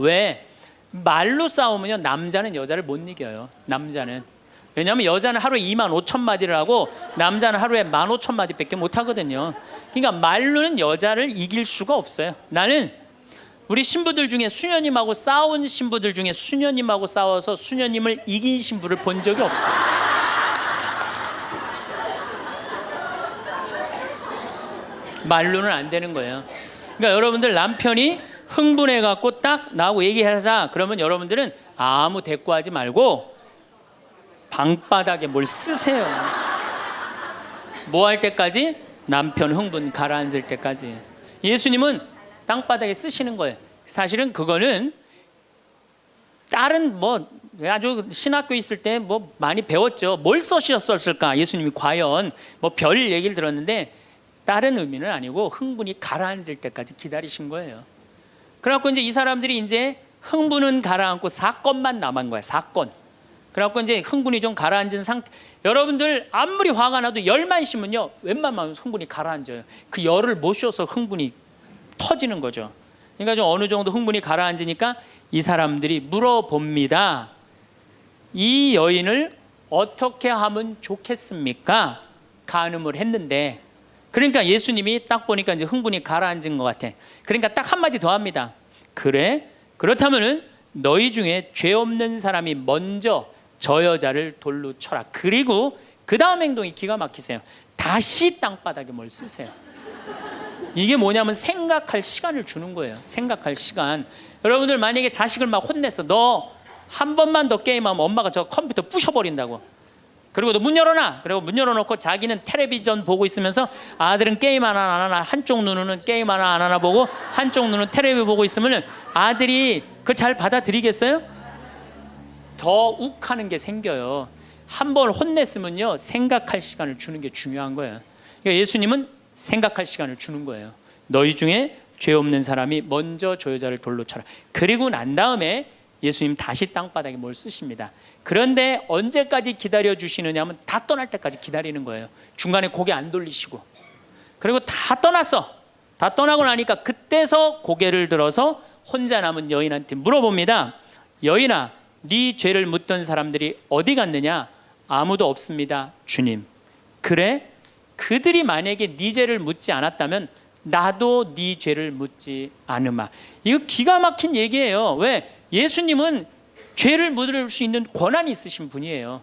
왜? 말로 싸우면요, 남자는 여자를 못 이겨요. 남자는. 왜냐하면 여자는 하루에 25,000마디를 하고 남자는 하루에 15,000마디밖에 못 하거든요. 그러니까 말로는 여자를 이길 수가 없어요. 나는 우리 신부들 중에 수녀님하고 싸운 신부들 중에 수녀님하고 싸워서 수녀님을 이긴 신부를 본 적이 없어요. 말로는 안 되는 거예요. 그러니까 여러분들 남편이 흥분해갖고 딱 나하고 얘기하자 그러면 여러분들은 아무 대꾸하지 말고 방바닥에 뭘 쓰세요. 뭐 할 때까지? 남편 흥분 가라앉을 때까지. 예수님은 땅바닥에 쓰시는 거예요. 사실은 그거는 다른 뭐 아주 신학교 있을 때 뭐 많이 배웠죠. 뭘 써셨을까? 예수님이 과연 뭐 별 얘기를 들었는데 다른 의미는 아니고 흥분이 가라앉을 때까지 기다리신 거예요. 그래갖고 이제 이 사람들이 이제 흥분은 가라앉고 사건만 남은 거야. 사건. 그래갖고 이제 흥분이 좀 가라앉은 상태. 여러분들 아무리 화가 나도 열만 심으면요, 웬만하면 흥분이 가라앉아요. 그 열을 못 쉬어서 흥분이 터지는 거죠. 그러니까 좀 어느 정도 흥분이 가라앉으니까 이 사람들이 물어봅니다. 이 여인을 어떻게 하면 좋겠습니까? 간음을 했는데. 그러니까 예수님이 딱 보니까 이제 흥분이 가라앉은 것 같아. 그러니까 딱 한마디 더 합니다. 그래? 그렇다면은 너희 중에 죄 없는 사람이 먼저 저 여자를 돌로 쳐라. 그리고 그 다음 행동이 기가 막히세요. 다시 땅바닥에 뭘 쓰세요. 이게 뭐냐면 생각할 시간을 주는 거예요. 생각할 시간. 여러분들 만약에 자식을 막 혼냈어. 너 한 번만 더 게임하면 엄마가 저 컴퓨터 부셔버린다고. 그리고 너 문 열어놔. 그리고 문 열어놓고 자기는 텔레비전 보고 있으면서 아들은 게임 하나 안 하나, 한쪽 눈은 게임 하나 안 하나 보고 한쪽 눈은 텔레비 보고 있으면 아들이 그거 잘 받아들이겠어요? 더 욱하는 게 생겨요. 한 번 혼냈으면요, 생각할 시간을 주는 게 중요한 거예요. 그러니까 예수님은 생각할 시간을 주는 거예요. 너희 중에 죄 없는 사람이 먼저 저 여자를 돌로 쳐라. 그리고 난 다음에 예수님 다시 땅바닥에 뭘 쓰십니다. 그런데 언제까지 기다려 주시느냐 하면 다 떠날 때까지 기다리는 거예요. 중간에 고개 안 돌리시고. 그리고 다 떠났어. 다 떠나고 나니까 그때서 고개를 들어서 혼자 남은 여인한테 물어봅니다. 여인아, 네 죄를 묻던 사람들이 어디 갔느냐? 아무도 없습니다, 주님. 그래? 그들이 만약에 네 죄를 묻지 않았다면 나도 네 죄를 묻지 않으마. 이거 기가 막힌 얘기예요. 왜? 예수님은 죄를 묻을 수 있는 권한이 있으신 분이에요.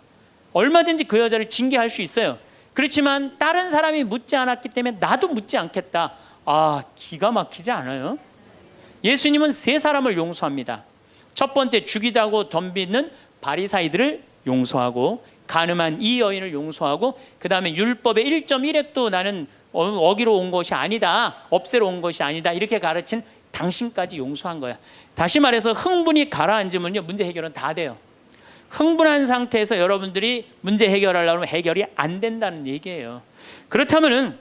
얼마든지 그 여자를 징계할 수 있어요. 그렇지만 다른 사람이 묻지 않았기 때문에 나도 묻지 않겠다. 아, 기가 막히지 않아요? 예수님은 세 사람을 용서합니다. 첫 번째, 죽이자고 덤비는 바리사이들을 용서하고, 간음한 이 여인을 용서하고, 그 다음에 율법의 1.1획도 나는 어기로 온 것이 아니다, 없애러 온 것이 아니다, 이렇게 가르친 당신까지 용서한 거야. 다시 말해서 흥분이 가라앉으면요, 문제 해결은 다 돼요. 흥분한 상태에서 여러분들이 문제 해결하려면 해결이 안 된다는 얘기예요. 그렇다면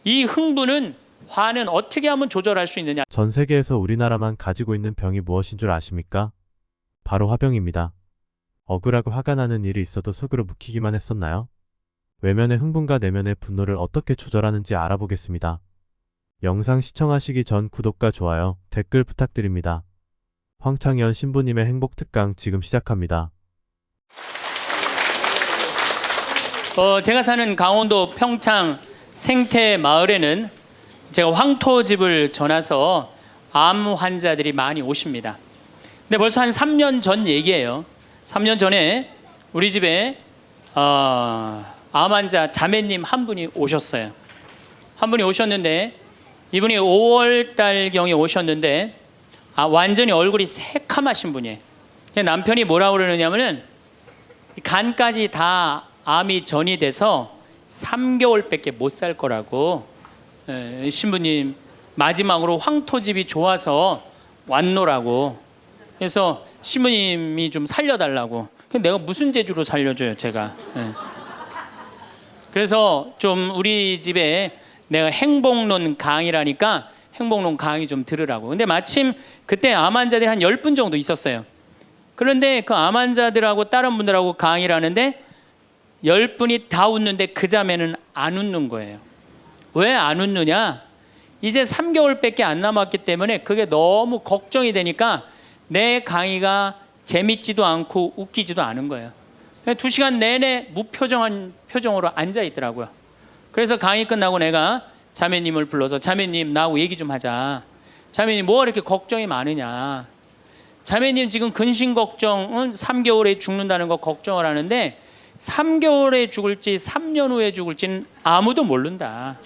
이 흥분은, 화는 어떻게 하면 조절할 수 있느냐? 전 세계에서 우리나라만 가지고 있는 병이 무엇인 줄 아십니까? 바로 화병입니다. 억울하고 화가 나는 일이 있어도 속으로 묵히기만 했었나요? 외면의 흥분과 내면의 분노를 어떻게 조절하는지 알아보겠습니다. 영상 시청하시기 전 구독과 좋아요, 댓글 부탁드립니다. 황창현 신부님의 행복 특강 지금 시작합니다. 제가 사는 강원도 평창 생태 마을에는 제가 황토집을 전해서 암 환자들이 많이 오십니다. 근데 벌써 한 3년 전 얘기예요. 3년 전에 우리 집에 암 환자 자매님 한 분이 오셨어요. 한 분이 오셨는데, 이분이 5월달경에 오셨는데 완전히 얼굴이 새카마신 분이에요. 남편이 뭐라고 그러느냐면은 간까지 다 암이 전이 돼서 3개월밖에 못 살 거라고. 신부님 마지막으로 황토집이 좋아서 왔노라고. 그래서 신부님이 좀 살려달라고. 내가 무슨 재주로 살려줘요, 제가. 그래서 좀 우리 집에 내가 행복론 강의라니까 행복론 강의 좀 들으라고. 근데 마침 그때 암 환자들이 한 10분 정도 있었어요. 그런데 그 암 환자들하고 다른 분들하고 강의를 하는데 10분이 다 웃는데 그 자매는 안 웃는 거예요. 왜 안 웃느냐? 이제 3개월밖에 안 남았기 때문에 그게 너무 걱정이 되니까 내 강의가 재밌지도 않고 웃기지도 않은 거예요. 2시간 내내 무표정한 표정으로 앉아 있더라고요. 그래서 강의 끝나고 내가 자매님을 불러서 자매님 나하고 얘기 좀 하자. 자매님 뭐가 이렇게 걱정이 많으냐. 자매님 지금 근심 걱정은 3개월에 죽는다는 거 걱정을 하는데 3개월에 죽을지 3년 후에 죽을지는 아무도 모른다.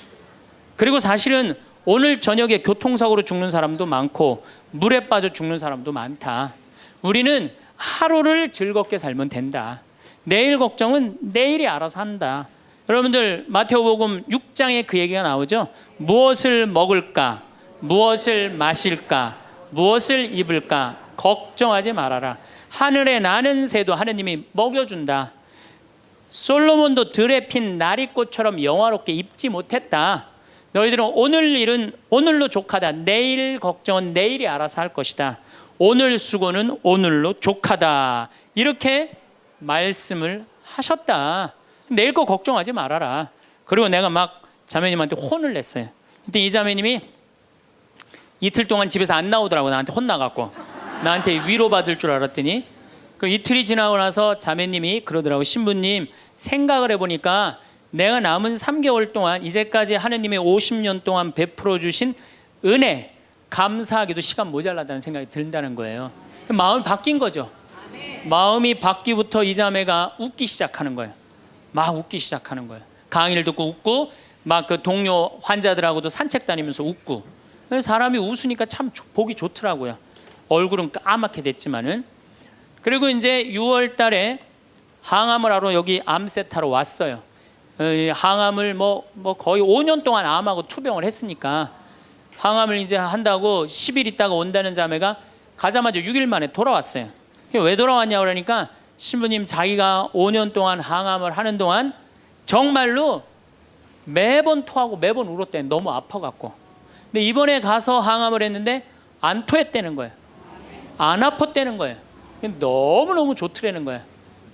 그리고 사실은 오늘 저녁에 교통사고로 죽는 사람도 많고 물에 빠져 죽는 사람도 많다. 우리는 하루를 즐겁게 살면 된다. 내일 걱정은 내일이 알아서 한다. 여러분들 마태오복음 6장에 그 얘기가 나오죠. 무엇을 먹을까? 무엇을 마실까? 무엇을 입을까? 걱정하지 말아라. 하늘에 나는 새도 하느님이 먹여준다. 솔로몬도 들에 핀 나리꽃처럼 영화롭게 입지 못했다. 너희들은 오늘 일은 오늘로 족하다. 내일 걱정은 내일이 알아서 할 것이다. 오늘 수고는 오늘로 족하다. 이렇게 말씀을 하셨다. 내일 거 걱정하지 말아라. 그리고 내가 막 자매님한테 혼을 냈어요. 근데 이 자매님이 이틀 동안 집에서 안 나오더라고. 나한테 혼나갖고 나한테 위로받을 줄 알았더니 그 이틀이 지나고 나서 자매님이 그러더라고. 신부님 생각을 해보니까 내가 남은 3개월 동안 이제까지 하느님의 50년 동안 베풀어 주신 은혜 감사하기도 시간 모자라다는 생각이 든다는 거예요. 마음이 바뀐 거죠. 마음이 바뀌부터 이 자매가 웃기 시작하는 거예요. 막 웃기 시작하는 거예요. 강의를 듣고 웃고 막 그 동료 환자들하고도 산책 다니면서 웃고. 사람이 웃으니까 참 보기 좋더라고요. 얼굴은 까맣게 됐지만은. 그리고 이제 6월 달에 항암을 하러 여기 암세타로 왔어요. 항암을 뭐 거의 5년 동안 암하고 투병을 했으니까 항암을 이제 한다고 10일 있다가 온다는 자매가 가자마자 6일 만에 돌아왔어요. 왜 돌아왔냐 그러니까 신부님 자기가 5년 동안 항암을 하는 동안 정말로 매번 토하고 매번 울었대. 너무 아파갖고. 근데 이번에 가서 항암을 했는데 안 토했다는 거예요. 안 아팠다는 거예요. 너무너무 좋더라는 거예요.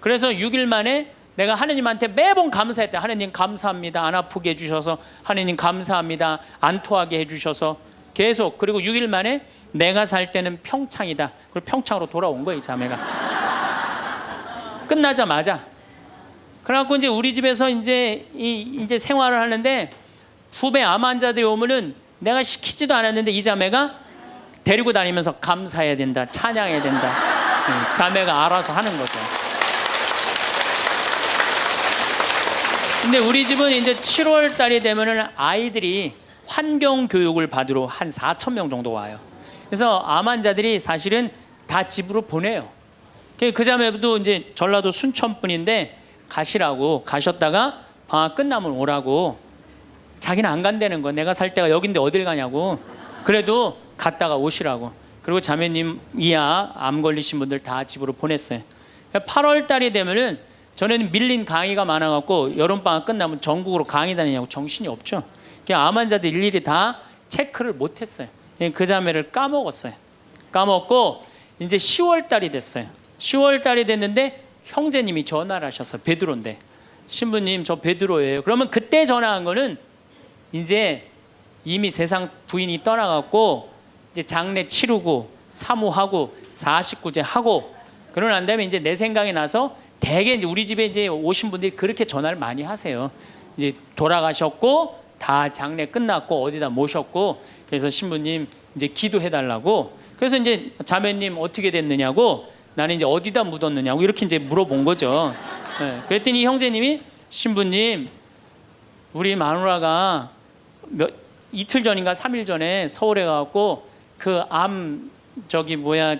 그래서 6일 만에 내가 하느님한테 매번 감사했대. 하느님 감사합니다. 안 아프게 해주셔서. 하느님 감사합니다. 안 토하게 해주셔서. 계속. 그리고 6일 만에 내가 살 때는 평창이다. 그리고 평창으로 돌아온 거예요, 이 자매가. 끝나자마자. 그래갖고 이제 우리 집에서 이제 생활을 하는데 후배 암 환자들이 오면은 내가 시키지도 않았는데 이 자매가 데리고 다니면서 감사해야 된다. 찬양해야 된다. 자매가 알아서 하는 거죠. 근데 우리 집은 이제 7월 달이 되면은 아이들이 환경 교육을 받으러 한 4,000명 정도 와요. 그래서 암 환자들이 사실은 다 집으로 보내요. 그 자매도 이제 전라도 순천 분인데 가시라고 가셨다가 방학 끝나면 오라고. 자기는 안 간다는 거. 내가 살 때가 여긴데 어딜 가냐고. 그래도 갔다가 오시라고. 그리고 자매님 이하 암 걸리신 분들 다 집으로 보냈어요. 8월 달이 되면은 전에는 밀린 강의가 많아갖고 여름방학 끝나면 전국으로 강의 다니냐고 정신이 없죠. 암 환자들 일일이 다 체크를 못했어요. 그 자매를 까먹었어요. 까먹고 이제 10월 달이 됐어요. 10월 달이 됐는데 형제님이 전화를 하셨어요. 베드로인데. 신부님 저 베드로예요. 그러면 그때 전화한 거는 이제 이미 세상 부인이 떠나갖고 이제 장례 치르고 사모하고 49제 하고 그러고 난 다음에 이제 내 생각이 나서 대개 이제 우리 집에 이제 오신 분들이 그렇게 전화를 많이 하세요. 이제 돌아가셨고 다 장례 끝났고 어디다 모셨고 그래서 신부님 이제 기도해 달라고. 그래서 이제 자매님 어떻게 됐느냐고 나는 이제 어디다 묻었느냐고 이렇게 이제 물어본 거죠. 네. 그랬더니 형제님이 신부님 우리 마누라가 이틀 전인가 3일 전에 서울에 가갖고 그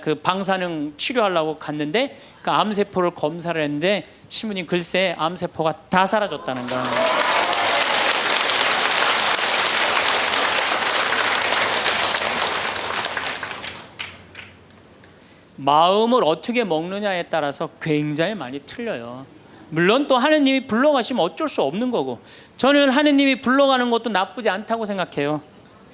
그 방사능 치료하려고 갔는데 그 암세포를 검사를 했는데 신부님 글쎄 암세포가 다 사라졌다는 거예요. 마음을 어떻게 먹느냐에 따라서 굉장히 많이 틀려요. 물론 또 하느님이 불러가시면 어쩔 수 없는 거고 저는 하느님이 불러가는 것도 나쁘지 않다고 생각해요.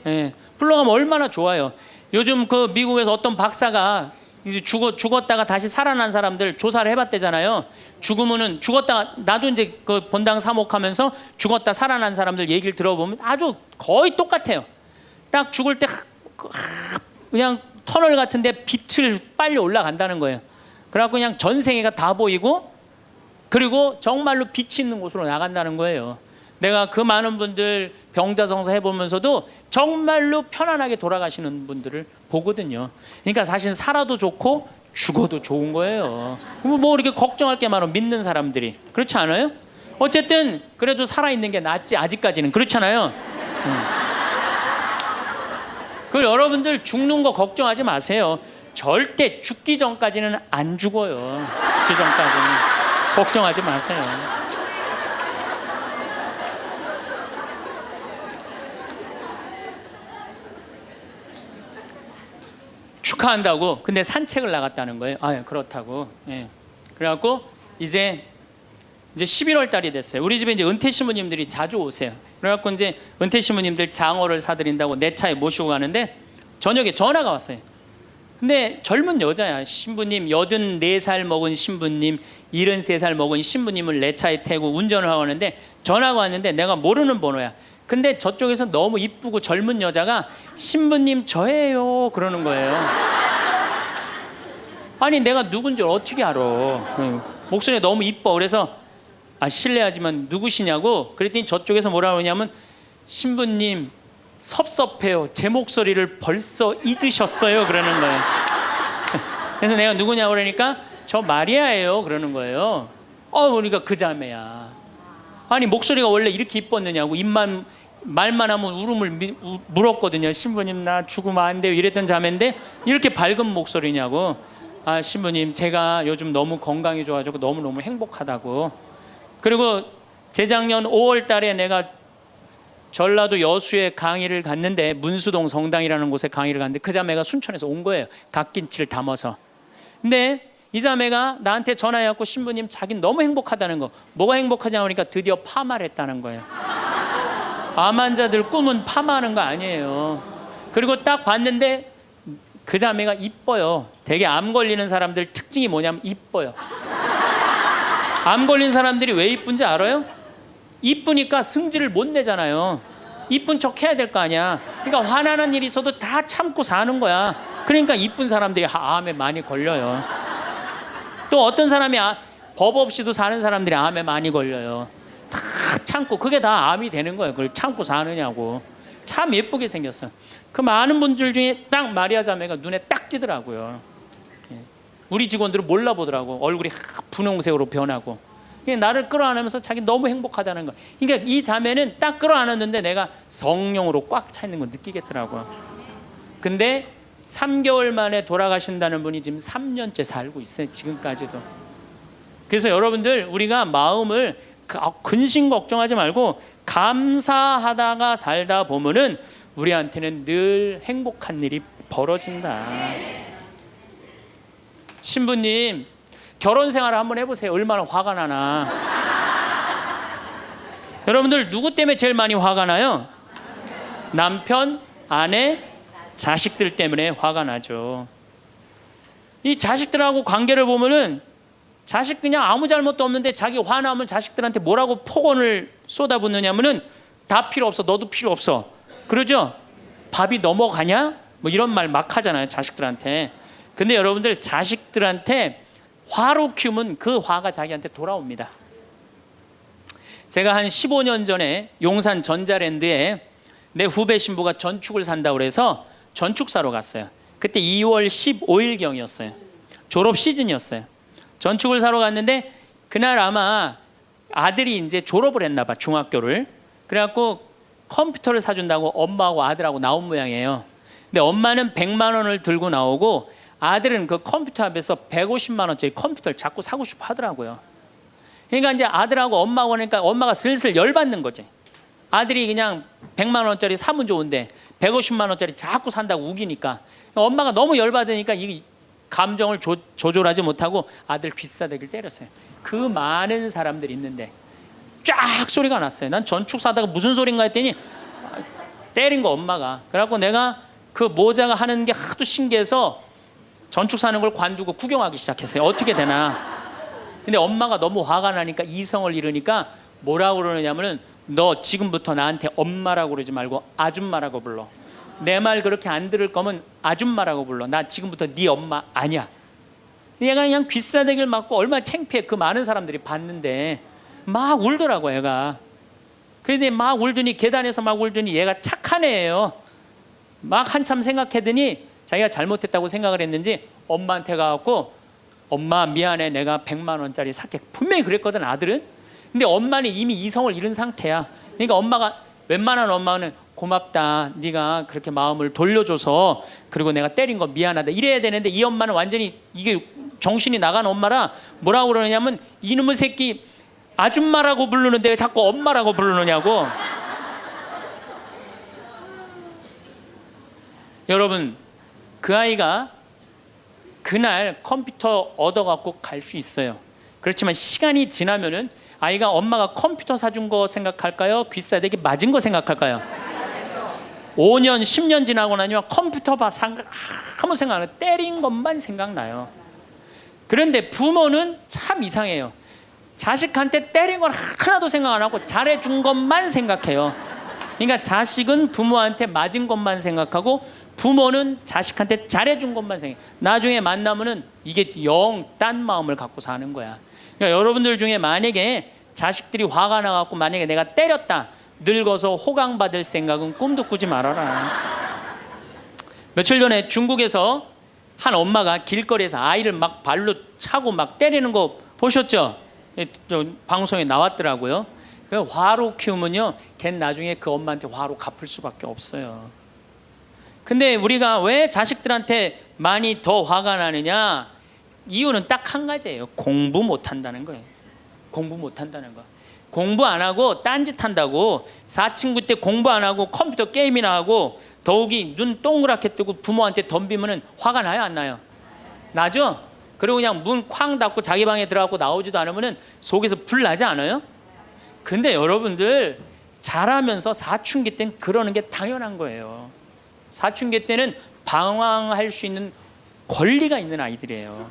예, 불러가면 얼마나 좋아요. 요즘 그 미국에서 어떤 박사가 이제 죽었다가 다시 살아난 사람들 조사를 해봤대잖아요. 죽으면은 죽었다가 나도 이제 그 본당 사목하면서 죽었다 살아난 사람들 얘기를 들어보면 아주 거의 똑같아요. 딱 죽을 때 그냥 터널 같은데 빛을 빨리 올라간다는 거예요. 그래갖고 그냥 전생애가 다 보이고, 그리고 정말로 빛이 있는 곳으로 나간다는 거예요. 내가 그 많은 분들 병자성사 해보면서도 정말로 편안하게 돌아가시는 분들을 보거든요. 그러니까 사실 살아도 좋고 죽어도 좋은 거예요. 뭐 이렇게 걱정할 게 많아, 믿는 사람들이. 그렇지 않아요? 어쨌든 그래도 살아있는 게 낫지, 아직까지는. 그렇잖아요. 그 여러분들 죽는 거 걱정하지 마세요. 절대 죽기 전까지는 안 죽어요. 죽기 전까지는 걱정하지 마세요. 축하한다고. 근데 산책을 나갔다는 거예요. 아, 그렇다고. 예. 그래갖고 이제 11월 달이 됐어요. 우리 집에 이제 은퇴 신부님들이 자주 오세요. 그래갖고 이제 은퇴 신부님들 장어를 사드린다고 내 차에 모시고 가는데 저녁에 전화가 왔어요. 근데 젊은 여자야. 신부님, 84살 먹은 신부님, 73살 먹은 신부님을 내 차에 태우고 운전을 하고 하는데 전화가 왔는데 내가 모르는 번호야. 근데 저쪽에서 너무 이쁘고 젊은 여자가 신부님 저예요 그러는 거예요. 아니 내가 누군지 어떻게 알아. 목소리가 너무 이뻐. 그래서 실례하지만 누구시냐고 그랬더니 저쪽에서 뭐라 그러냐면 신부님 섭섭해요. 제 목소리를 벌써 잊으셨어요 그러는 거예요. 그래서 내가 누구냐고 그러니까 저 마리아예요 그러는 거예요. 그러니까 그 자매야. 아니 목소리가 원래 이렇게 이뻤느냐고. 말만 하면 울음을 물었거든요. 신부님 나 죽으면 안 돼요 이랬던 자매인데 이렇게 밝은 목소리냐고. 신부님 제가 요즘 너무 건강이 좋아지고 너무너무 행복하다고. 그리고 재작년 5월 달에 내가 전라도 여수에 강의를 갔는데 문수동 성당이라는 곳에 강의를 갔는데 그 자매가 순천에서 온 거예요. 갓김치를 담아서. 근데 이 자매가 나한테 전화해갖고 신부님 자기는 너무 행복하다는 거. 뭐가 행복하냐고 하니까 드디어 파마를 했다는 거예요. 암 환자들 꿈은 파마하는 거 아니에요. 그리고 딱 봤는데 그 자매가 이뻐요. 되게 암 걸리는 사람들 특징이 뭐냐면 이뻐요. 암 걸린 사람들이 왜 이쁜지 알아요? 이쁘니까 승질을 못 내잖아요. 이쁜 척 해야 될 거 아니야. 그러니까 화나는 일이 있어도 다 참고 사는 거야. 그러니까 이쁜 사람들이 암에 많이 걸려요. 또 어떤 사람이 법 없이도 사는 사람들이 암에 많이 걸려요. 다 참고. 그게 다 암이 되는 거예요. 그걸 참고 사느냐고. 참 예쁘게 생겼어. 그 많은 분들 중에 딱 마리아 자매가 눈에 딱 띄더라고요. 우리 직원들은 몰라보더라고. 얼굴이 분홍색으로 변하고. 나를 끌어안으면서 자기 너무 행복하다는 거. 그러니까 이 자매는 딱 끌어안았는데 내가 성령으로 꽉 차 있는 걸 느끼겠더라고요. 근데 3개월 만에 돌아가신다는 분이 지금 3년째 살고 있어요. 지금까지도. 그래서 여러분들 우리가 마음을 근심 걱정하지 말고 감사하다가 살다 보면은 우리한테는 늘 행복한 일이 벌어진다. 신부님 결혼 생활을 한번 해보세요. 얼마나 화가 나나. 여러분들 누구 때문에 제일 많이 화가 나요? 남편, 아내, 자식들 때문에 화가 나죠. 이 자식들하고 관계를 보면은 자식 그냥 아무 잘못도 없는데 자기 화나면 자식들한테 뭐라고 폭언을 쏟아붓느냐면은 다 필요 없어. 너도 필요 없어. 그러죠? 밥이 넘어가냐? 뭐 이런 말 막 하잖아요. 자식들한테. 근데 여러분들 자식들한테 화로 키우면 그 화가 자기한테 돌아옵니다. 제가 한 15년 전에 용산 전자랜드에 내 후배 신부가 전축을 산다고 그래서 전축사로 갔어요. 그때 2월 15일경이었어요. 졸업 시즌이었어요. 전축을 사러 갔는데 그날 아마 아들이 이제 졸업을 했나 봐, 중학교를. 그래갖고 컴퓨터를 사준다고 엄마하고 아들하고 나온 모양이에요. 근데 엄마는 100만 원을 들고 나오고 아들은 그 컴퓨터 앞에서 150만 원짜리 컴퓨터를 자꾸 사고 싶어 하더라고요. 그러니까 이제 아들하고 엄마하고 하니까 엄마가 슬슬 열받는 거지. 아들이 그냥 100만 원짜리 사면 좋은데 150만 원짜리 자꾸 산다고 우기니까 엄마가 너무 열받으니까 이 감정을 조절하지 못하고 아들 귀싸대기를 때렸어요. 그 많은 사람들이 있는데 쫙 소리가 났어요. 난 전축 사다가 무슨 소린가 했더니 때린 거 엄마가. 그래갖고 내가 그 모자가 하는 게 하도 신기해서 전축 사는 걸 관두고 구경하기 시작했어요. 어떻게 되나. 근데 엄마가 너무 화가 나니까 이성을 잃으니까 뭐라고 그러느냐면은 너 지금부터 나한테 엄마라고 그러지 말고 아줌마라고 불러. 내 말 그렇게 안 들을 거면 아줌마라고 불러. 나 지금부터 네 엄마 아니야. 얘가 그냥 귀싸대기를 맞고 얼마나 창피해. 그 많은 사람들이 봤는데 막 울더라고 얘가. 그런데 막 울더니 계단에서 막 울더니 얘가 착한 애예요. 막 한참 생각하더니 자기가 잘못했다고 생각을 했는지 엄마한테 가갖고 엄마 미안해 내가 100만 원짜리 살게. 분명히 그랬거든 아들은. 근데 엄마는 이미 이성을 잃은 상태야. 그러니까 엄마가 웬만한 엄마는 고맙다 네가 그렇게 마음을 돌려줘서 그리고 내가 때린 거 미안하다 이래야 되는데 이 엄마는 완전히 이게 정신이 나간 엄마라 뭐라고 그러냐면 이놈의 새끼 아줌마라고 부르는데 왜 자꾸 엄마라고 부르느냐고. 여러분 그 아이가 그날 컴퓨터 얻어갖고 갈 수 있어요. 그렇지만 시간이 지나면은 아이가 엄마가 컴퓨터 사준 거 생각할까요? 귀싸대기 맞은 거 생각할까요? 5년 10년 지나고 나면 컴퓨터 봐 아무 생각 안 해요. 때린 것만 생각나요. 그런데 부모는 참 이상해요. 자식한테 때린 건 하나도 생각 안 하고 잘해준 것만 생각해요. 그러니까 자식은 부모한테 맞은 것만 생각하고 부모는 자식한테 잘해준 것만 생각해요. 나중에 만나면은 이게 영 딴 마음을 갖고 사는 거야. 그러니까 여러분들 중에 만약에 자식들이 화가 나갖고 만약에 내가 때렸다 늙어서 호강받을 생각은 꿈도 꾸지 말아라. 며칠 전에 중국에서 한 엄마가 길거리에서 아이를 막 발로 차고 막 때리는 거 보셨죠? 방송에 나왔더라고요. 화로 키우면요 걔는 나중에 그 엄마한테 화로 갚을 수밖에 없어요. 근데 우리가 왜 자식들한테 많이 더 화가 나느냐? 이유는 딱 한 가지예요. 공부 못한다는 거예요. 공부 못한다는 거. 공부 안 하고 딴짓 한다고. 사친구 때 공부 안 하고 컴퓨터 게임이나 하고 더욱이 눈 동그랗게 뜨고 부모한테 덤비면 화가 나요 안 나요? 나죠? 그리고 그냥 문 쾅 닫고 자기 방에 들어가고 나오지도 않으면 속에서 불 나지 않아요? 근데 여러분들 자라면서 사춘기 때는 그러는 게 당연한 거예요. 사춘기 때는 방황할 수 있는 권리가 있는 아이들이에요.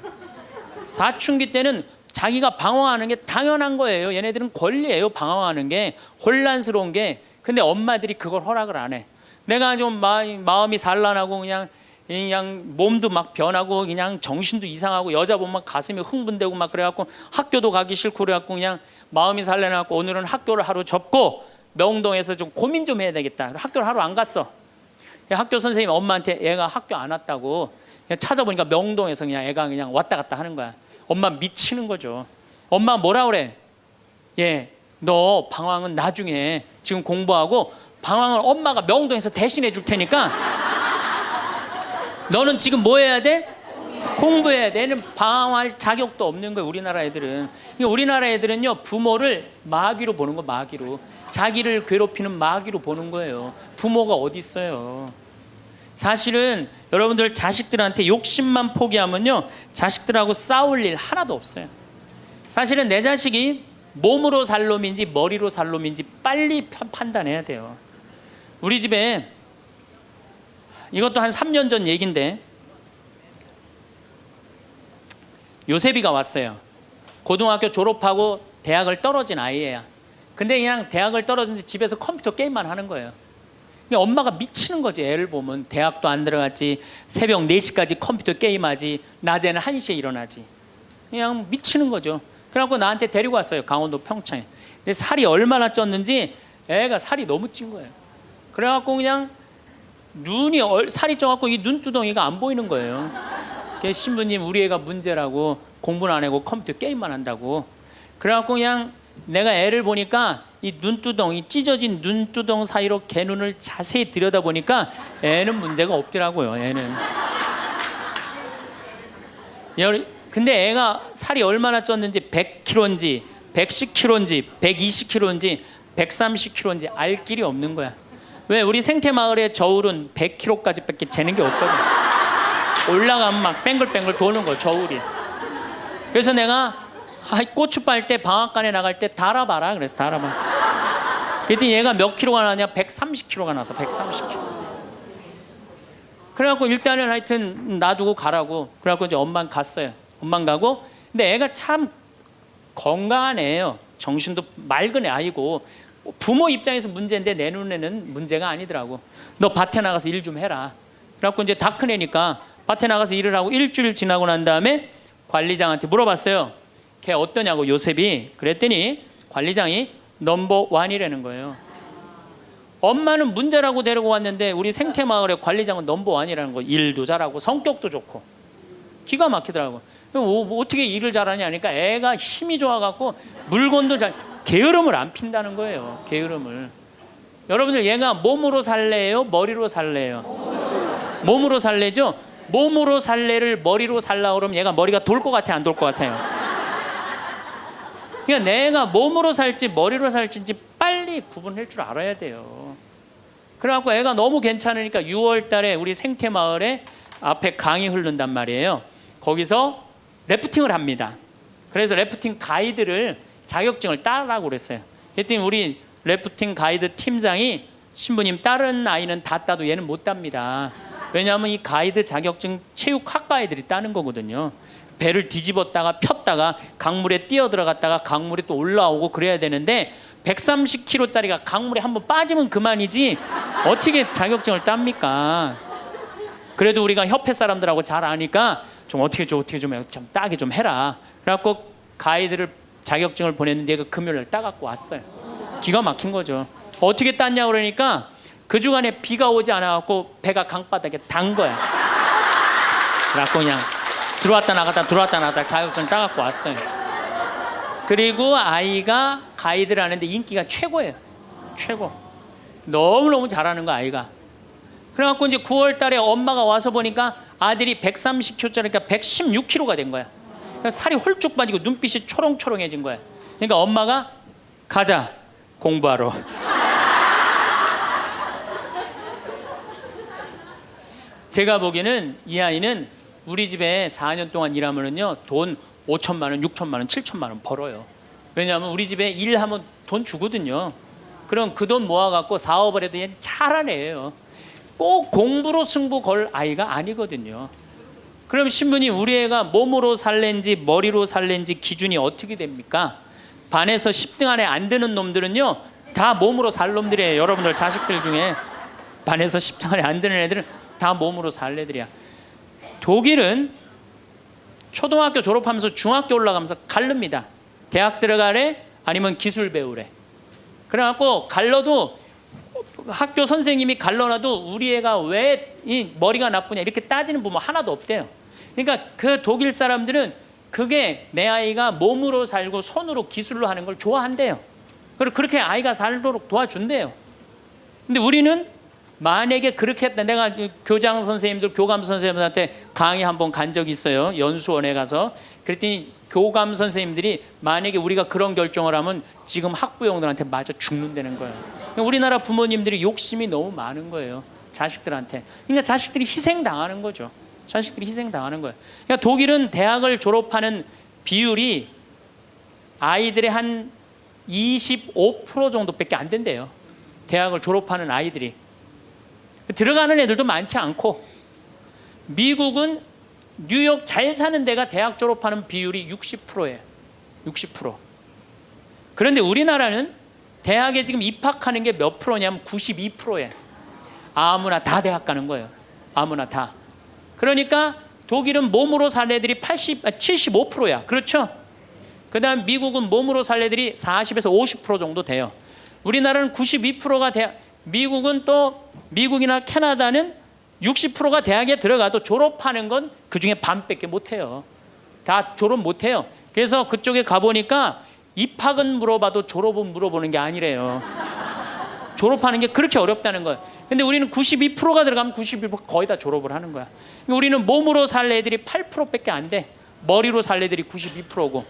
사춘기 때는 자기가 방황하는 게 당연한 거예요. 얘네들은 권리예요. 방황하는 게 혼란스러운 게. 근데 엄마들이 그걸 허락을 안 해. 내가 좀 마음이 산란하고 그냥 몸도 막 변하고 그냥 정신도 이상하고 여자 보면 가슴이 흥분되고 막 그래갖고 학교도 가기 싫고 그래갖고 그냥 마음이 산란해갖고 오늘은 학교를 하루 접고 명동에서 좀 고민 좀 해야 되겠다. 학교를 하루 안 갔어. 학교 선생님 엄마한테 애가 학교 안 왔다고 그냥 찾아보니까 명동에서 그냥 애가 그냥 왔다 갔다 하는 거야. 엄마 미치는 거죠. 엄마 뭐라 그래? 너 방황은 나중에 지금 공부하고 방황을 엄마가 명동에서 대신해 줄 테니까 너는 지금 뭐 해야 돼? 공부해야 돼. 얘는 방황할 자격도 없는 거예요. 우리나라 애들은. 우리나라 애들은요 부모를 마귀로 보는 거. 마귀로. 자기를 괴롭히는 마귀로 보는 거예요. 부모가 어디 있어요. 사실은 여러분들 자식들한테 욕심만 포기하면요 자식들하고 싸울 일 하나도 없어요. 사실은 내 자식이 몸으로 살 놈인지 머리로 살 놈인지 빨리 판단해야 돼요. 우리 집에 이것도 한 3년 전 얘긴데 요셉이가 왔어요. 고등학교 졸업하고 대학을 떨어진 아이예요. 근데 그냥 대학을 떨어진지 집에서 컴퓨터 게임만 하는 거예요. 엄마가 미치는 거지. 애를 보면 대학도 안 들어갔지, 새벽 4시까지 컴퓨터 게임하지, 낮에는 1시에 일어나지. 그냥 미치는 거죠. 그래갖고 나한테 데리고 왔어요. 강원도 평창에. 근데 살이 얼마나 쪘는지 애가 살이 너무 찐 거예요. 그래갖고 그냥 눈이 살이 쪄갖고 이 눈두덩이가 안 보이는 거예요. 그래서 신부님 우리 애가 문제라고 공부는 안 하고 컴퓨터 게임만 한다고. 그래갖고 그냥 내가 애를 보니까 이 눈두덩, 이 찢어진 눈두덩 사이로 걔 눈을 자세히 들여다보니까 애는 문제가 없더라고요. 애는. 근데 애가 살이 얼마나 쪘는지 100kg인지 110kg인지 120kg인지 130kg인지 알 길이 없는 거야. 왜? 우리 생태마을의 저울은 100kg까지 밖에 재는 게 없거든. 올라가면 막 뱅글뱅글 도는 거야 저울이. 그래서 내가 고추 빨 때 방앗간에 나갈 때 달아봐라. 그래서 달아봐. 그랬더니 얘가 몇 킬로가 나냐? 130kg가 나서 130kg. 그래갖고 일단은 하여튼 놔두고 가라고. 그래갖고 이제 엄마는 갔어요. 엄마는 가고. 근데 애가 참 건강한 애예요. 정신도 맑은 애 아이고 부모 입장에서 문제인데 내 눈에는 문제가 아니더라고. 너 밭에 나가서 일 좀 해라. 그래갖고 이제 다 큰애니까 밭에 나가서 일을 하고 일주일 지나고 난 다음에 관리장한테 물어봤어요. 걔 어떠냐고 요셉이. 그랬더니 관리장이 넘버 원이라는 거예요. 엄마는 문제라고 데리고 왔는데 우리 생태마을의 관리장은 넘버 원이라는 거. 일도 잘하고 성격도 좋고 기가 막히더라고. 어떻게 일을 잘하냐 하니까 애가 힘이 좋아갖고 물건도 잘 게으름을 안 핀다는 거예요. 게으름을. 여러분들 얘가 몸으로 살래요? 머리로 살래요? 몸으로 살래죠? 몸으로 살래를 머리로 살라 그러면 얘가 머리가 돌 것 같아, 안 돌 것 같아요? 그러니까 내가 몸으로 살지 머리로 살지 빨리 구분할 줄 알아야 돼요. 그래갖고 애가 너무 괜찮으니까 6월 달에 우리 생태마을에 앞에 강이 흐른단 말이에요. 거기서 래프팅을 합니다. 그래서 래프팅 가이드를 자격증을 따라고 그랬어요. 그랬더니 우리 래프팅 가이드 팀장이 신부님 다른 아이는 다 따도 얘는 못 땁니다. 왜냐하면 이 가이드 자격증 체육학과 애들이 따는 거거든요. 배를 뒤집었다가 폈다가 강물에 뛰어 들어갔다가 강물에 또 올라오고 그래야 되는데 130kg짜리가 강물에 한번 빠지면 그만이지 어떻게 자격증을 땁니까? 그래도 우리가 협회 사람들하고 잘 아니까 좀 어떻게 좀 따게 좀 해라. 그래갖고 가이드를 자격증을 보냈는데 얘가 금요일날 따갖고 왔어요. 기가 막힌 거죠. 어떻게 땄냐 그러니까 그 주간에 비가 오지 않아갖고 배가 강바닥에 단 거야. 그래갖고 그냥 들어왔다 나갔다 자격증 따갖고 왔어요. 그리고 아이가 가이드를 하는데 인기가 최고예요. 최고. 너무너무 잘하는 거 아이가. 그래갖고 이제 9월 달에 엄마가 와서 보니까 아들이 130kg짜리니까 116kg가 된 거야. 그러니까 살이 홀쭉 빠지고 눈빛이 초롱초롱해진 거야. 그러니까 엄마가 가자 공부하러. 제가 보기에는 이 아이는 우리 집에 4년 동안 일하면은요 돈 5천만 원, 6천만 원, 7천만 원 벌어요. 왜냐하면 우리 집에 일하면 돈 주거든요. 그럼 그 돈 모아갖고 사업을 해도 얘는 잘하네요. 꼭 공부로 승부 걸 아이가 아니거든요. 그럼 신부님 우리 애가 몸으로 살랜지 머리로 살랜지 기준이 어떻게 됩니까? 반에서 10등 안에 안 드는 놈들은요 다 몸으로 살 놈들이에요. 여러분들 자식들 중에 반에서 10등 안에 안 드는 애들은 다 몸으로 살 애들이야. 독일은 초등학교 졸업하면서 중학교 올라가면서 갈릅니다. 대학 들어가래 아니면 기술 배우래. 그래갖고 갈러도 학교 선생님이 갈러놔도 우리 애가 왜 이 머리가 나쁘냐 이렇게 따지는 부모 하나도 없대요. 그러니까 그 독일 사람들은 그게 내 아이가 몸으로 살고 손으로 기술로 하는 걸 좋아한대요. 그리고 그렇게 아이가 살도록 도와준대요. 근데 우리는 만약에 그렇게 했다. 내가 교장 선생님들, 교감 선생님들한테 강의 한번 간 적이 있어요. 연수원에 가서. 그랬더니 교감 선생님들이 만약에 우리가 그런 결정을 하면 지금 학부형들한테 맞아 죽는다는 거예요. 우리나라 부모님들이 욕심이 너무 많은 거예요. 자식들한테. 그러니까 자식들이 희생당하는 거죠. 자식들이 희생당하는 거예요. 그러니까 독일은 대학을 졸업하는 비율이 아이들의 한 25% 정도밖에 안 된대요. 대학을 졸업하는 아이들이. 들어가는 애들도 많지 않고, 미국은 뉴욕 잘 사는 데가 대학 졸업하는 비율이 60%예요. 60%. 그런데 우리나라는 대학에 지금 입학하는 게 몇 프로냐면 92%예요. 아무나 다 대학 가는 거예요. 아무나 다. 그러니까 독일은 몸으로 살 애들이 75%야. 그렇죠? 그 다음 미국은 몸으로 살 애들이 40에서 50% 정도 돼요. 우리나라는 92%가 미국은 또 미국이나 캐나다는 60%가 대학에 들어가도 졸업하는 건 그중에 반밖에 못해요. 다 졸업 못해요. 그래서 그쪽에 가보니까 입학은 물어봐도 졸업은 물어보는 게 아니래요. 졸업하는 게 그렇게 어렵다는 거예요. 근데 우리는 92%가 들어가면 92% 거의 다 졸업을 하는 거야. 우리는 몸으로 살 애들이 8%밖에 안 돼. 머리로 살 애들이 92%고.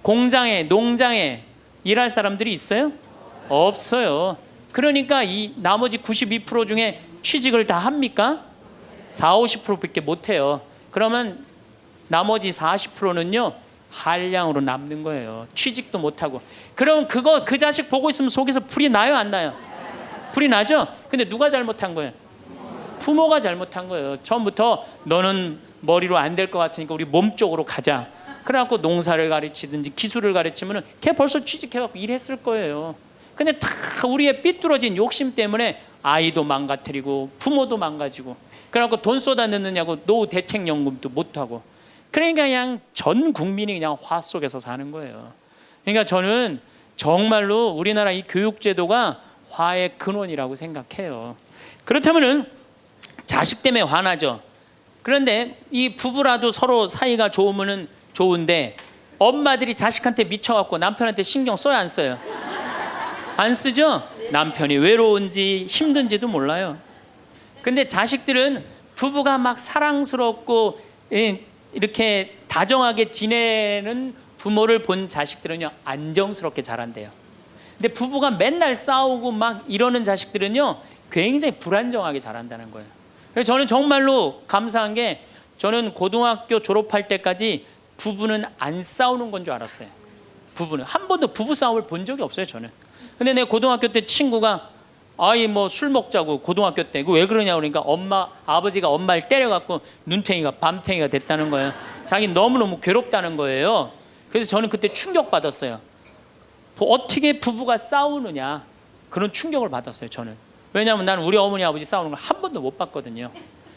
공장에, 농장에 일할 사람들이 있어요? 없어요. 그러니까 이 나머지 92% 중에 취직을 다 합니까? 40-50%밖에 못해요. 그러면 나머지 40%는요 한량으로 남는 거예요. 취직도 못하고. 그럼 그 자식 보고 있으면 속에서 불이 나요, 안 나요? 불이 나죠? 근데 누가 잘못한 거예요? 부모가 잘못한 거예요. 처음부터 너는 머리로 안 될 것 같으니까 우리 몸 쪽으로 가자. 그래갖고 농사를 가르치든지 기술을 가르치면은 걔 벌써 취직해갖고 일했을 거예요. 근데 다 우리의 삐뚤어진 욕심 때문에 아이도 망가뜨리고 부모도 망가지고, 그래갖고 돈 쏟아 넣느냐고 노후 대책연금도 못하고, 그러니까 그냥 전 국민이 그냥 화 속에서 사는 거예요. 그러니까 저는 정말로 우리나라 이 교육제도가 화의 근원이라고 생각해요. 그렇다면은 자식 때문에 화나죠. 그런데 이 부부라도 서로 사이가 좋으면은 좋은데, 엄마들이 자식한테 미쳐갖고 남편한테 신경 써야 안 써요? 안 쓰죠? 남편이 외로운지 힘든지도 몰라요. 근데 자식들은 부부가 막 사랑스럽고 이렇게 다정하게 지내는 부모를 본 자식들은요, 안정스럽게 자란대요. 근데 부부가 맨날 싸우고 막 이러는 자식들은요, 굉장히 불안정하게 자란다는 거예요. 그래서 저는 정말로 감사한 게, 저는 고등학교 졸업할 때까지 부부는 안 싸우는 건 줄 알았어요. 부부는 한 번도 부부 싸움을 본 적이 없어요, 저는. 근데 내 고등학교 때 친구가 아이 뭐 술 먹자고 고등학교 때, 왜 그러냐 그러니까 아버지가 엄마를 때려갖고 눈탱이가 밤탱이가 됐다는 거예요. 자기 너무너무 괴롭다는 거예요. 그래서 저는 그때 충격받았어요. 어떻게 부부가 싸우느냐, 그런 충격을 받았어요, 저는. 왜냐하면 나는 우리 어머니 아버지 싸우는 걸 한 번도 못 봤거든요.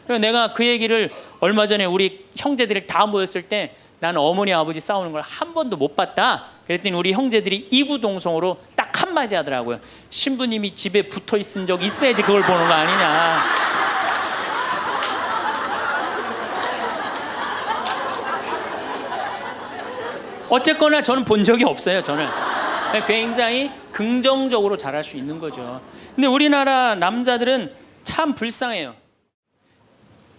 그래서 내가 그 얘기를 얼마 전에 우리 형제들이 다 모였을 때, 나는 어머니 아버지 싸우는 걸 한 번도 못 봤다 그랬더니 우리 형제들이 이구동성으로 딱 한마디 하더라고요. 신부님이 집에 붙어 있은 적 있어야지 그걸 보는 거 아니냐. 어쨌거나 저는 본 적이 없어요. 저는 굉장히 긍정적으로 자랄 수 있는 거죠. 근데 우리나라 남자들은 참 불쌍해요.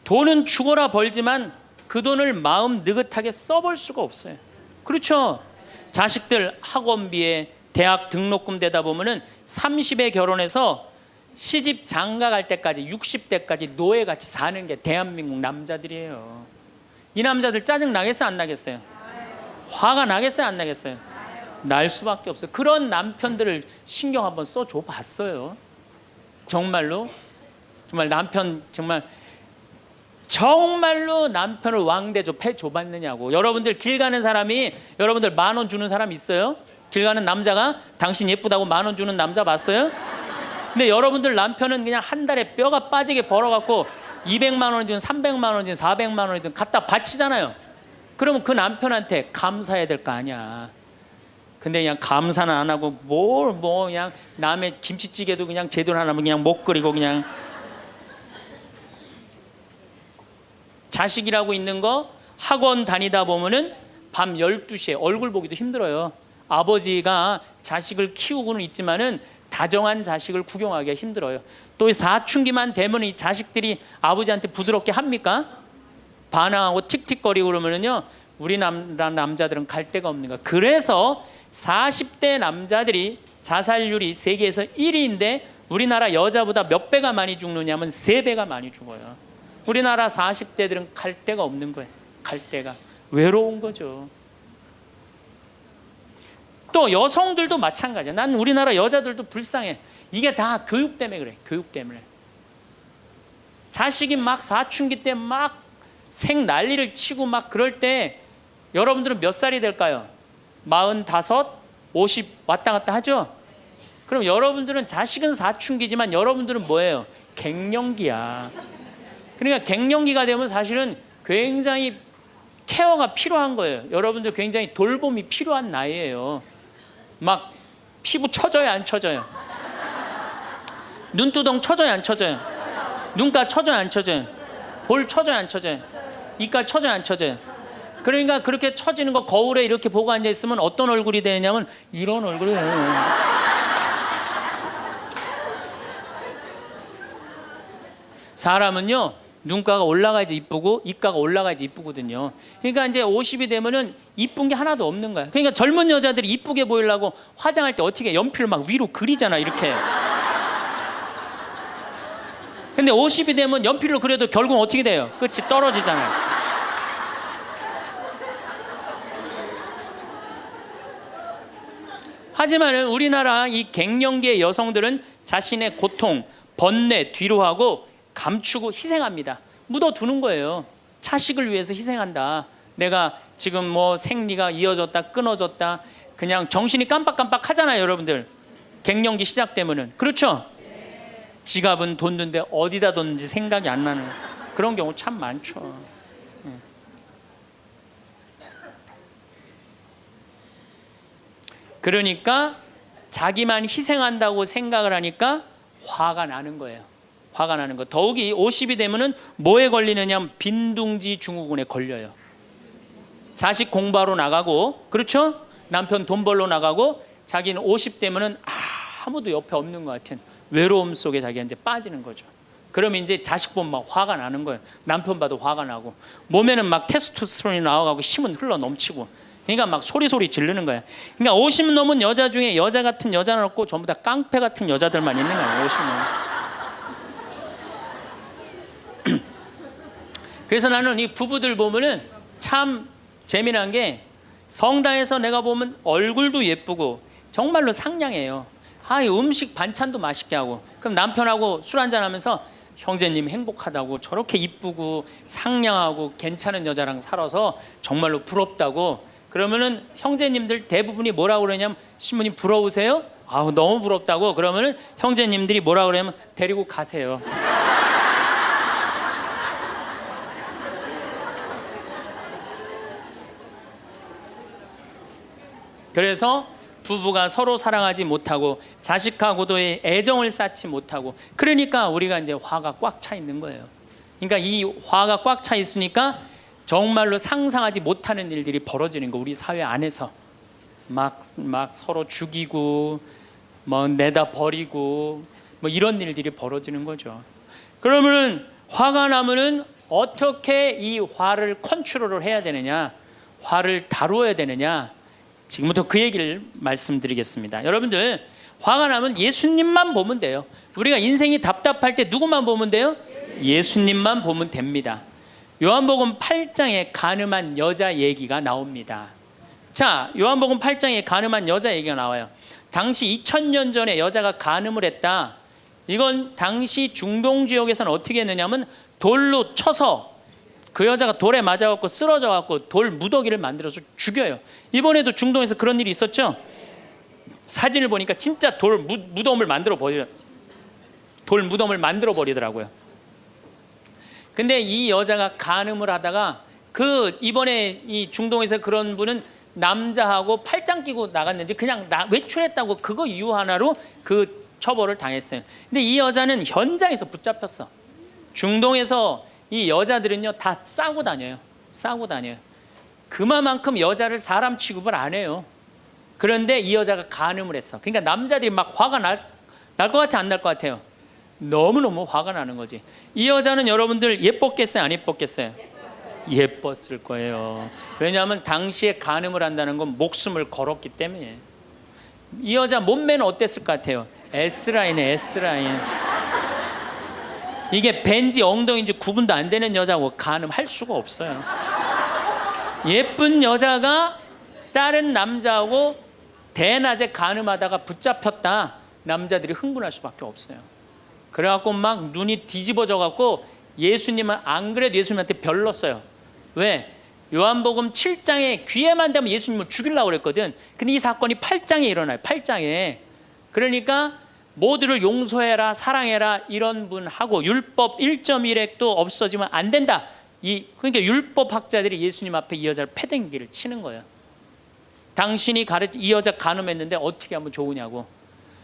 돈은 죽어라 벌지만 그 돈을 마음 느긋하게 써볼 수가 없어요. 그렇죠? 자식들 학원비에 대학 등록금 대다 보면은 30에 결혼해서 시집 장가 갈 때까지 60대까지 노예같이 사는 게 대한민국 남자들이에요. 이 남자들 짜증 나겠어요, 안 나겠어요? 화가 나겠어요, 안 나겠어요? 날 수밖에 없어요. 그런 남편들을 신경 한번 써줘 봤어요. 정말로 정말 남편 정말로 남편을 왕대조 패줘봤느냐고. 여러분들 길 가는 사람이, 여러분들 10,000원 주는 사람 있어요? 길 가는 남자가 당신 예쁘다고 10,000원 주는 남자 봤어요? 근데 여러분들 남편은 그냥 한 달에 뼈가 빠지게 벌어갖고 200만 원이든 300만 원이든 400만 원이든 갖다 바치잖아요. 그러면 그 남편한테 감사해야 될 거 아니야. 근데 그냥 감사는 안 하고 그냥 남의 김치찌개도 그냥 제대로 안 하면 그냥 못 끓이고, 그냥 자식이라고 있는 거 학원 다니다 보면은 밤 12시에 얼굴 보기도 힘들어요. 아버지가 자식을 키우고는 있지만은 다정한 자식을 구경하기가 힘들어요. 또 사춘기만 되면 이 자식들이 아버지한테 부드럽게 합니까? 반항하고 틱틱거리고 그러면은요, 우리나라 남자들은 갈 데가 없는 거야. 그래서 40대 남자들이 자살률이 세계에서 1위인데 우리나라 여자보다 몇 배가 많이 죽느냐면 3배가 많이 죽어요. 우리나라 40대들은 갈 데가 없는 거예요. 갈 데가 외로운 거죠. 또 여성들도 마찬가지야. 난 우리나라 여자들도 불쌍해. 이게 다 교육 때문에 그래. 교육 때문에. 자식이 막 사춘기 때 막 생 난리를 치고 막 그럴 때 여러분들은 몇 살이 될까요? 45, 50 왔다 갔다 하죠? 그럼 여러분들은 자식은 사춘기지만 여러분들은 뭐예요? 갱년기야. 그러니까 갱년기가 되면 사실은 굉장히 케어가 필요한 거예요. 여러분들 굉장히 돌봄이 필요한 나이예요. 막 피부 처져요, 안 처져요? 눈두덩 처져요, 안 처져요? 눈가 처져요, 안 처져요? 볼 처져요, 안 처져요? 이가 처져요, 안 처져요? 그러니까 그렇게 처지는 거 거울에 이렇게 보고 앉아 있으면 어떤 얼굴이 되냐면 이런 얼굴이에요. 사람은요, 눈가가 올라가야지 이쁘고 입가가 올라가야지 이쁘거든요. 그러니까 이제 50이 되면은 이쁜 게 하나도 없는 거야. 그러니까 젊은 여자들이 이쁘게 보이려고 화장할 때 어떻게 연필을 막 위로 그리잖아, 이렇게. 근데 50이 되면 연필로 그려도 결국은 어떻게 돼요? 끝이 떨어지잖아요. 하지만은 우리나라 이 갱년기의 여성들은 자신의 고통, 번뇌 뒤로 하고 감추고 희생합니다. 묻어두는 거예요. 자식을 위해서 희생한다. 내가 지금 뭐 생리가 이어졌다 끊어졌다 그냥 정신이 깜빡깜빡 하잖아요, 여러분들. 갱년기 시작되면은. 그렇죠? 지갑은 뒀는데 어디다 뒀는지 생각이 안 나는 그런 경우 참 많죠. 그러니까 자기만 희생한다고 생각을 하니까 화가 나는 거예요. 화가 나는 거. 더욱이 50이 되면은 뭐에 걸리느냐? 빈둥지 증후군에 걸려요. 자식 공부하러 나가고, 그렇죠? 남편 돈 벌러 나가고, 자기는 50 되면은 아무도 옆에 없는 것 같은 외로움 속에 자기가 이제 빠지는 거죠. 그러면 이제 자식 보면 막 화가 나는 거예요. 남편 봐도 화가 나고, 몸에는 막 테스토스테론이 나와가고 힘은 흘러 넘치고, 그러니까 막 소리 지르는 거예요. 그러니까 50 넘은 여자 중에 여자 같은 여자는 없고 전부 다 깡패 같은 여자들만 있는 거예요. 50 넘은. 그래서 나는 이 부부들 보면은 참 재미난 게, 성당에서 내가 보면 얼굴도 예쁘고 정말로 상냥해요. 이 음식 반찬도 맛있게 하고, 그럼 남편하고 술 한잔 하면서 형제님 행복하다고, 저렇게 이쁘고 상냥하고 괜찮은 여자랑 살아서 정말로 부럽다고. 그러면은 형제님들 대부분이 뭐라고 그러냐면, 신부님 부러우세요? 너무 부럽다고. 그러면은 형제님들이 뭐라고 그러냐면, 데리고 가세요. 그래서 부부가 서로 사랑하지 못하고 자식하고도의 애정을 쌓지 못하고, 그러니까 우리가 이제 화가 꽉 차 있는 거예요. 그러니까 이 화가 꽉 차 있으니까 정말로 상상하지 못하는 일들이 벌어지는 거. 우리 사회 안에서 막 서로 죽이고 뭐 내다 버리고 뭐 이런 일들이 벌어지는 거죠. 그러면은 화가 나면은 어떻게 이 화를 컨트롤을 해야 되느냐, 화를 다루어야 되느냐, 지금부터 그 얘기를 말씀드리겠습니다. 여러분들, 화가 나면 예수님만 보면 돼요. 우리가 인생이 답답할 때 누구만 보면 돼요? 예수님만 보면 됩니다. 요한복음 8장에 간음한 여자 얘기가 나옵니다. 자, 요한복음 8장에 간음한 여자 얘기가 나와요. 당시 2000년 전에 여자가 간음을 했다. 이건 당시 중동 지역에서는 어떻게 했느냐면, 돌로 쳐서 그 여자가 돌에 맞아갖고 쓰러져갖고 돌 무더기를 만들어서 죽여요. 이번에도 중동에서 그런 일이 있었죠. 사진을 보니까 진짜 돌 무덤을 만들어 버리더라고요. 근데 이 여자가 간음을 하다가, 이번에 이 중동에서 그런 분은 남자하고 팔짱 끼고 나갔는지 그냥 외출했다고 그거 이유 하나로 그 처벌을 당했어요. 근데 이 여자는 현장에서 붙잡혔어. 중동에서 이 여자들은요 다 싸고 다녀요. 그만큼 여자를 사람 취급을 안 해요. 그런데 이 여자가 간음을 했어. 그러니까 남자들이 막 화가 날 것 같아, 안 날 것 같아요? 너무너무 화가 나는 거지. 이 여자는 여러분들 예뻤겠어요, 안 예뻤겠어요? 예뻤을 거예요. 왜냐하면 당시에 간음을 한다는 건 목숨을 걸었기 때문에. 이 여자 몸매는 어땠을 것 같아요? S라인에 S라인. 이게 벤지 엉덩이인지 구분도 안 되는 여자고 간음할 수가 없어요. 예쁜 여자가 다른 남자하고 대낮에 간음하다가 붙잡혔다. 남자들이 흥분할 수밖에 없어요. 그래갖고 막 눈이 뒤집어져 갖고, 예수님은 안 그래도 예수님한테 별렀어요. 왜? 요한복음 7장에 귀에만 대면 예수님을 죽이려고 그랬거든. 근데 이 사건이 8장에 일어나요. 8장에. 그러니까 모두를 용서해라, 사랑해라, 이런 분하고 율법 1.1핵도 없어지면 안 된다. 그러니까 율법학자들이 예수님 앞에 이 여자를 패댕기를 치는 거예요. 당신이 이 여자 간음했는데 어떻게 하면 좋으냐고.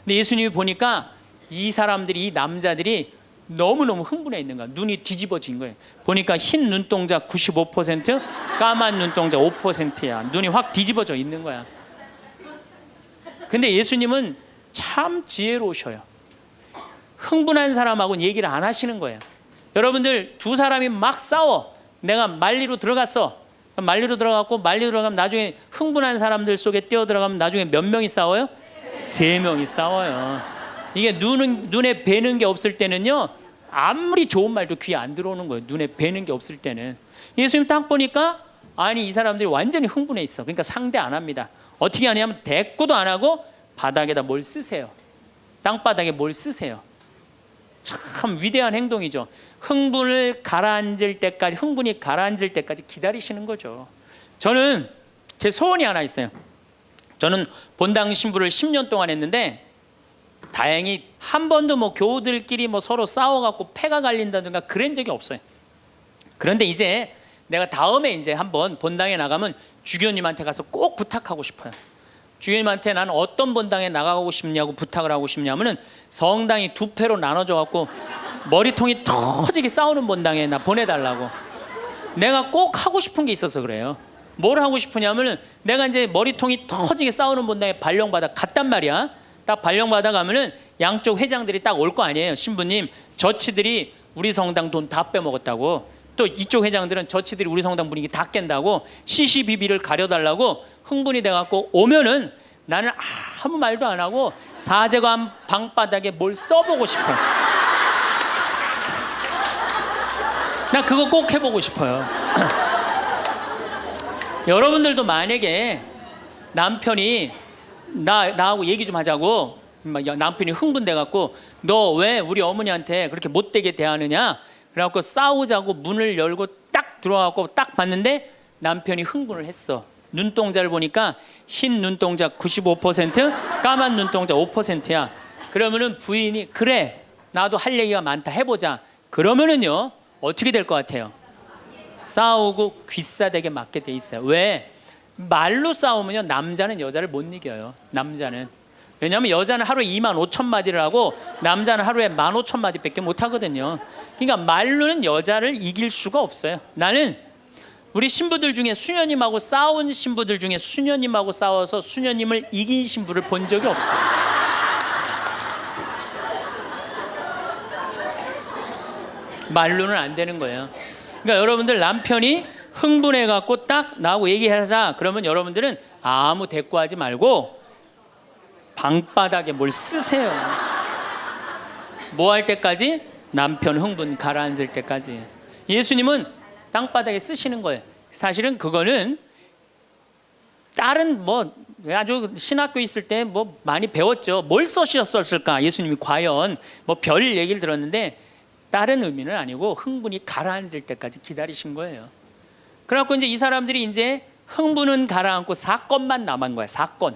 근데 예수님이 보니까 이 사람들이, 이 남자들이 너무너무 흥분해 있는 거야. 눈이 뒤집어진 거예요. 보니까 흰 눈동자 95%, 까만 눈동자 5%야. 눈이 확 뒤집어져 있는 거야. 근데 예수님은 참 지혜로우셔요. 흥분한 사람하고는 얘기를 안 하시는 거예요. 여러분들, 두 사람이 막 싸워. 내가 말리로 들어갔어. 말리로 들어가면 나중에 흥분한 사람들 속에 뛰어들어가면 나중에 몇 명이 싸워요? 3명이 싸워요. 이게 눈에 뵈는 게 없을 때는요, 아무리 좋은 말도 귀에 안 들어오는 거예요. 눈에 뵈는 게 없을 때는. 예수님 딱 보니까 이 사람들이 완전히 흥분해 있어. 그러니까 상대 안 합니다. 어떻게 하냐면 대꾸도 안 하고 바닥에다 뭘 쓰세요. 땅바닥에 뭘 쓰세요. 참 위대한 행동이죠. 흥분이 가라앉을 때까지 기다리시는 거죠. 저는 제 소원이 하나 있어요. 저는 본당 신부를 10년 동안 했는데, 다행히 한 번도 뭐 교우들끼리 뭐 서로 싸워갖고 패가 갈린다든가 그런 적이 없어요. 그런데 이제 내가 다음에 이제 한번 본당에 나가면 주교님한테 가서 꼭 부탁하고 싶어요. 주교님한테 나는 어떤 본당에 나가고 싶냐고 부탁을 하고 싶냐면은 성당이 두 패로 나눠져 갖고 머리통이 터지게 싸우는 본당에 나 보내달라고. 내가 꼭 하고 싶은 게 있어서 그래요. 뭘 하고 싶으냐면은 내가 이제 머리통이 터지게 싸우는 본당에 발령받아 갔단 말이야. 딱 발령받아 가면은 양쪽 회장들이 딱 올 거 아니에요. 신부님, 저치들이 우리 성당 돈 다 빼먹었다고. 또 이쪽 회장들은 저치들이 우리 성당 분위기 다 깬다고 시시비비를 가려달라고 흥분이 돼갖고 오면은 나는 아무 말도 안 하고 사제관 방바닥에 뭘 써보고 싶어요. 나 그거 꼭 해보고 싶어요. 여러분들도 만약에 남편이 나하고 얘기 좀 하자고 남편이 흥분돼갖고 너 왜 우리 어머니한테 그렇게 못되게 대하느냐 그래갖고 싸우자고 문을 열고 딱 들어와갖고 딱 봤는데 남편이 흥분을 했어. 눈동자를 보니까 흰 눈동자 95%, 까만 눈동자 5%야. 그러면은 부인이 그래 나도 할 얘기가 많다 해보자. 그러면은요 어떻게 될 것 같아요? 싸우고 귀싸대게 맞게 돼 있어요. 왜? 말로 싸우면요 남자는 여자를 못 이겨요. 남자는. 왜냐하면 여자는 하루에 25,000마디를 하고 남자는 하루에 15,000마디밖에 못 하거든요. 그러니까 말로는 여자를 이길 수가 없어요. 나는 우리 신부들 중에 수녀님하고 싸운 신부들 중에 수녀님하고 싸워서 수녀님을 이긴 신부를 본 적이 없어요. 말로는 안 되는 거예요. 그러니까 여러분들 남편이 흥분해 갖고 딱 나하고 얘기하자 그러면 여러분들은 아무 대꾸하지 말고 방바닥에 뭘 쓰세요. 뭐 할 때까지? 남편 흥분 가라앉을 때까지. 예수님은 땅바닥에 쓰시는 거예요. 사실은 그거는 다른 뭐 아주 신학교 있을 때 뭐 많이 배웠죠. 뭘 써셨을까? 예수님이 과연 뭐 별 얘기를 들었는데 다른 의미는 아니고 흥분이 가라앉을 때까지 기다리신 거예요. 그래갖고 이제 이 사람들이 이제 흥분은 가라앉고 사건만 남은 거야. 사건.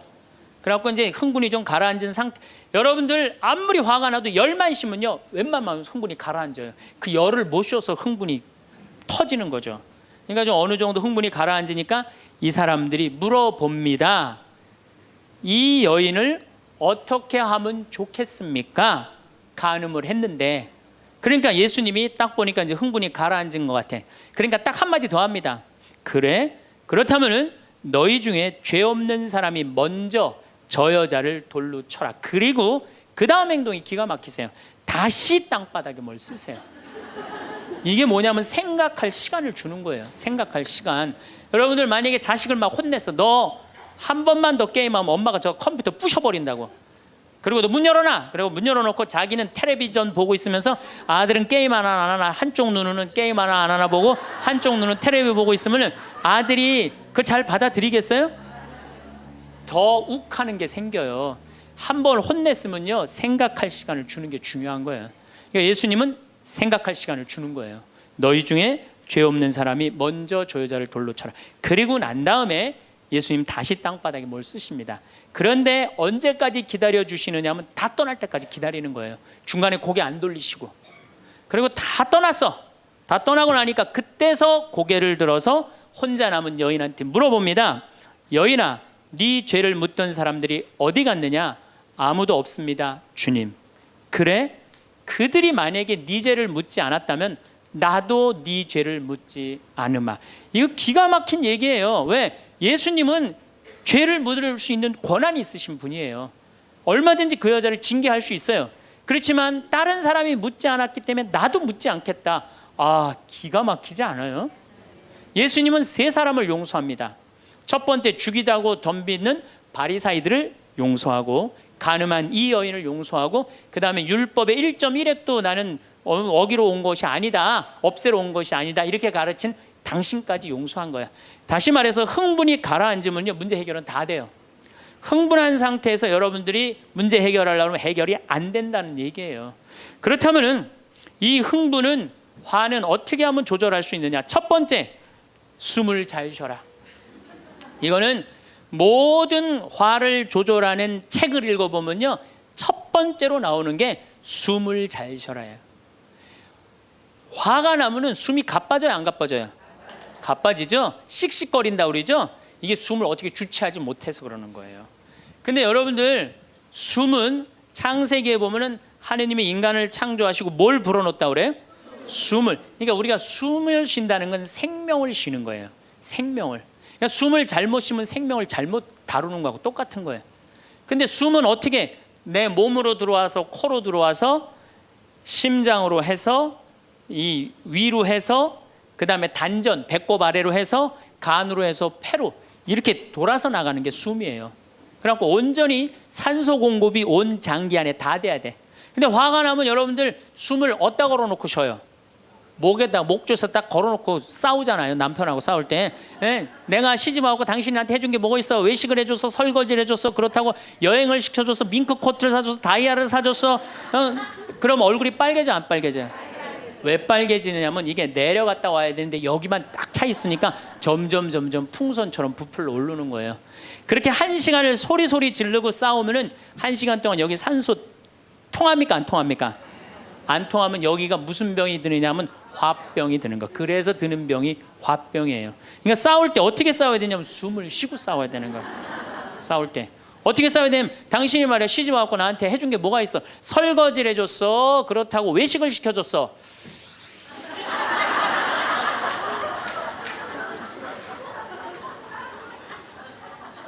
그래갖고 이제 흥분이 좀 가라앉은 상태. 여러분들 아무리 화가 나도 열만 심으면요 웬만하면 흥분이 가라앉아요. 그 열을 못 쉬어서 흥분이 터지는 거죠. 그러니까 좀 어느 정도 흥분이 가라앉으니까 이 사람들이 물어봅니다. 이 여인을 어떻게 하면 좋겠습니까? 간음을 했는데. 그러니까 예수님이 딱 보니까 이제 흥분이 가라앉은 것 같아. 그러니까 딱 한마디 더 합니다. 그래? 그렇다면은 너희 중에 죄 없는 사람이 먼저 저 여자를 돌로 쳐라. 그리고 그 다음 행동이 기가 막히세요. 다시 땅바닥에 뭘 쓰세요. 이게 뭐냐면 생각할 시간을 주는 거예요. 생각할 시간. 여러분들 만약에 자식을 막 혼냈어. 너 한 번만 더 게임하면 엄마가 저 컴퓨터 부셔버린다고. 그리고 너 문 열어놔. 그리고 문 열어놓고 자기는 텔레비전 보고 있으면서 아들은 게임 하나 안 하나 한쪽 눈으로는 게임 하나 안 하나 보고 한쪽 눈은 텔레비 보고 있으면 아들이 그걸 잘 받아들이겠어요? 더 욱하는 게 생겨요. 한 번 혼냈으면요 생각할 시간을 주는 게 중요한 거예요. 그러니까 예수님은 생각할 시간을 주는 거예요. 너희 중에 죄 없는 사람이 먼저 저 여자를 돌로 쳐라. 그리고 난 다음에 예수님 다시 땅바닥에 뭘 쓰십니다. 그런데 언제까지 기다려 주시느냐 하면 다 떠날 때까지 기다리는 거예요. 중간에 고개 안 돌리시고. 그리고 다 떠났어. 다 떠나고 나니까 그때서 고개를 들어서 혼자 남은 여인한테 물어봅니다. 여인아, 네 죄를 묻던 사람들이 어디 갔느냐? 아무도 없습니다, 주님. 그래? 그들이 만약에 네 죄를 묻지 않았다면 나도 네 죄를 묻지 않으마. 이거 기가 막힌 얘기예요. 왜? 예수님은 죄를 묻을 수 있는 권한이 있으신 분이에요. 얼마든지 그 여자를 징계할 수 있어요. 그렇지만 다른 사람이 묻지 않았기 때문에 나도 묻지 않겠다. 아, 기가 막히지 않아요? 예수님은 세 사람을 용서합니다. 첫 번째 죽이자고 덤비는 바리사이들을 용서하고 간음한 이 여인을 용서하고 그 다음에 율법의 1.1획도 나는 어기로 온 것이 아니다. 없애러 온 것이 아니다. 이렇게 가르친 당신까지 용서한 거야. 다시 말해서 흥분이 가라앉으면요 문제 해결은 다 돼요. 흥분한 상태에서 여러분들이 문제 해결하려면 해결이 안 된다는 얘기예요. 그렇다면은 이 흥분은 화는 어떻게 하면 조절할 수 있느냐? 첫 번째, 숨을 잘 쉬어라. 이거는 모든 화를 조절하는 책을 읽어보면요 첫 번째로 나오는 게 숨을 잘 쉬어라예요. 화가 나면은 숨이 가빠져요, 안 가빠져요? 가빠지죠? 씩씩거린다 그러죠? 이게 숨을 어떻게 주체하지 못해서 그러는 거예요. 근데 여러분들, 숨은 창세기에 보면은 하느님이 인간을 창조하시고 뭘 불어넣었다 그래요? 숨을. 그러니까 우리가 숨을 쉰다는 건 생명을 쉬는 거예요. 생명을. 그러니까 숨을 잘못 쉬면 생명을 잘못 다루는 거하고 똑같은 거예요. 근데 숨은 어떻게 내 몸으로 들어와서 코로 들어와서 심장으로 해서 이 위로 해서 그다음에 단전 배꼽 아래로 해서 간으로 해서 폐로 이렇게 돌아서 나가는 게 숨이에요. 그래갖고 온전히 산소 공급이 온 장기 안에 다 돼야 돼. 근데 화가 나면 여러분들 숨을 어디다 걸어놓고 쉬어요? 목에다 목조에서 딱 걸어놓고 싸우잖아요. 남편하고 싸울 때. 예, 내가 시집하고 당신한테 해준 게 뭐가 있어? 외식을 해줘서, 설거지를 해줬어, 그렇다고 여행을 시켜줘서, 밍크 코트를 사줘서, 다이아를 사줬어. 그럼 얼굴이 빨개져 안 빨개져요? 왜 빨개지느냐면 이게 내려갔다 와야 되는데 여기만 딱 차 있으니까 점점 풍선처럼 부풀러 오르는 거예요. 그렇게 1시간을 소리 지르고 싸우면은 1시간 동안 여기 산소 통합니까 안 통합니까? 안 통하면 여기가 무슨 병이 드느냐면 화병이 드는 거. 그래서 드는 병이 화병이에요. 그러니까 싸울 때 어떻게 싸워야 되냐면 숨을 쉬고 싸워야 되는 거예요. 싸울 때 어떻게 싸워야 되냐면, 당신이 말이야 시집 와갖고 나한테 해준 게 뭐가 있어? 설거지를 해줬어, 그렇다고 외식을 시켜줬어.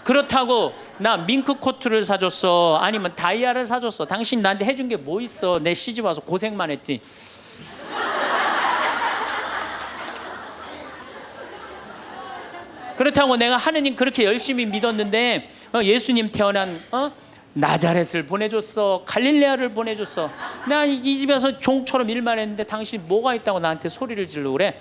그렇다고 나 밍크 코트를 사줬어, 아니면 다이아를 사줬어. 당신 나한테 해준 게 뭐 있어? 내 시집 와서 고생만 했지. 그렇다고 내가 하느님 그렇게 열심히 믿었는데 예수님 태어난 나자렛을 보내줬어, 갈릴레아를 보내줬어. 나 이 집에서 종처럼 일만 했는데 당신 뭐가 있다고 나한테 소리를 지르고 그래?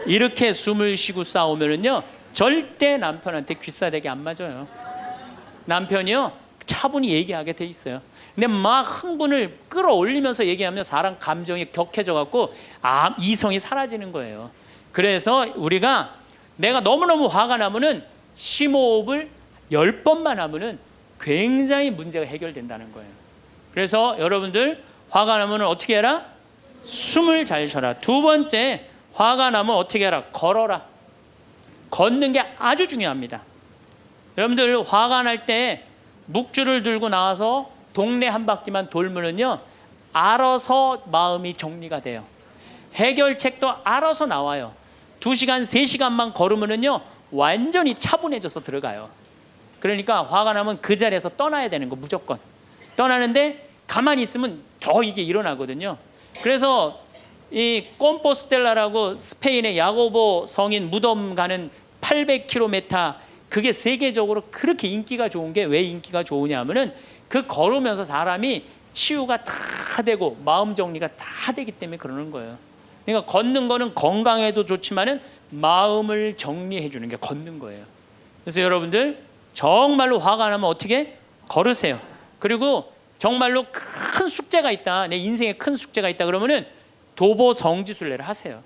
이렇게 숨을 쉬고 싸우면은요 절대 남편한테 귀싸대기 안 맞아요. 남편이요 차분히 얘기하게 돼 있어요. 근데 막 흥분을 끌어올리면서 얘기하면 사람 감정이 격해져 갖고 이성이 사라지는 거예요. 그래서 우리가 내가 너무너무 화가 나면은 심호흡을 10번만 하면은 굉장히 문제가 해결된다는 거예요. 그래서 여러분들 화가 나면은 어떻게 해라? 숨을 잘 쉬어라. 두 번째, 화가 나면 어떻게 해라? 걸어라. 걷는 게 아주 중요합니다. 여러분들 화가 날 때 묵주를 들고 나와서 동네 한 바퀴만 돌면은요 알아서 마음이 정리가 돼요. 해결책도 알아서 나와요. 2시간 3시간만 걸으면은요 완전히 차분해져서 들어가요. 그러니까 화가 나면 그 자리에서 떠나야 되는 거, 무조건 떠나는데 가만히 있으면 더 이게 일어나거든요. 그래서 이 꼼포스텔라라고 스페인의 야고보 성인 무덤 가는 800km, 그게 세계적으로 그렇게 인기가 좋은 게 왜 인기가 좋으냐 하면은 그 걸으면서 사람이 치유가 다 되고 마음 정리가 다 되기 때문에 그러는 거예요. 그러니까 걷는 거는 건강에도 좋지만은 마음을 정리해 주는 게 걷는 거예요. 그래서 여러분들 정말로 화가 나면 어떻게 걸으세요. 그리고 정말로 큰 숙제가 있다, 내 인생에 큰 숙제가 있다 그러면은 도보 성지순례를 하세요.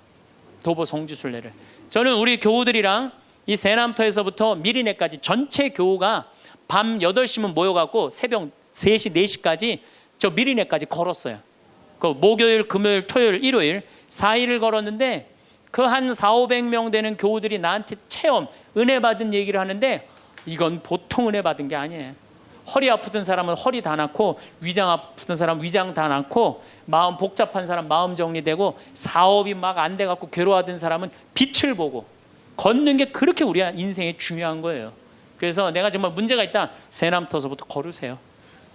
도보 성지순례를. 저는 우리 교우들이랑 이 세남터에서부터 미리네까지 전체 교우가 밤 8시면 모여갖고 새벽 3시, 4시까지 저 미리네까지 걸었어요. 그 목요일, 금요일, 토요일, 일요일 4일을 걸었는데 그 한 400~500명 되는 교우들이 나한테 체험, 은혜 받은 얘기를 하는데 이건 보통 은혜 받은 게 아니에요. 허리 아프던 사람은 허리 다 낫고, 위장 아프던 사람은 위장 다 낫고, 마음 복잡한 사람 마음 정리되고, 사업이 막 안 돼갖고 괴로워하던 사람은 빛을 보고, 걷는 게 그렇게 우리 인생에 중요한 거예요. 그래서 내가 정말 문제가 있다, 세남터서부터 걸으세요.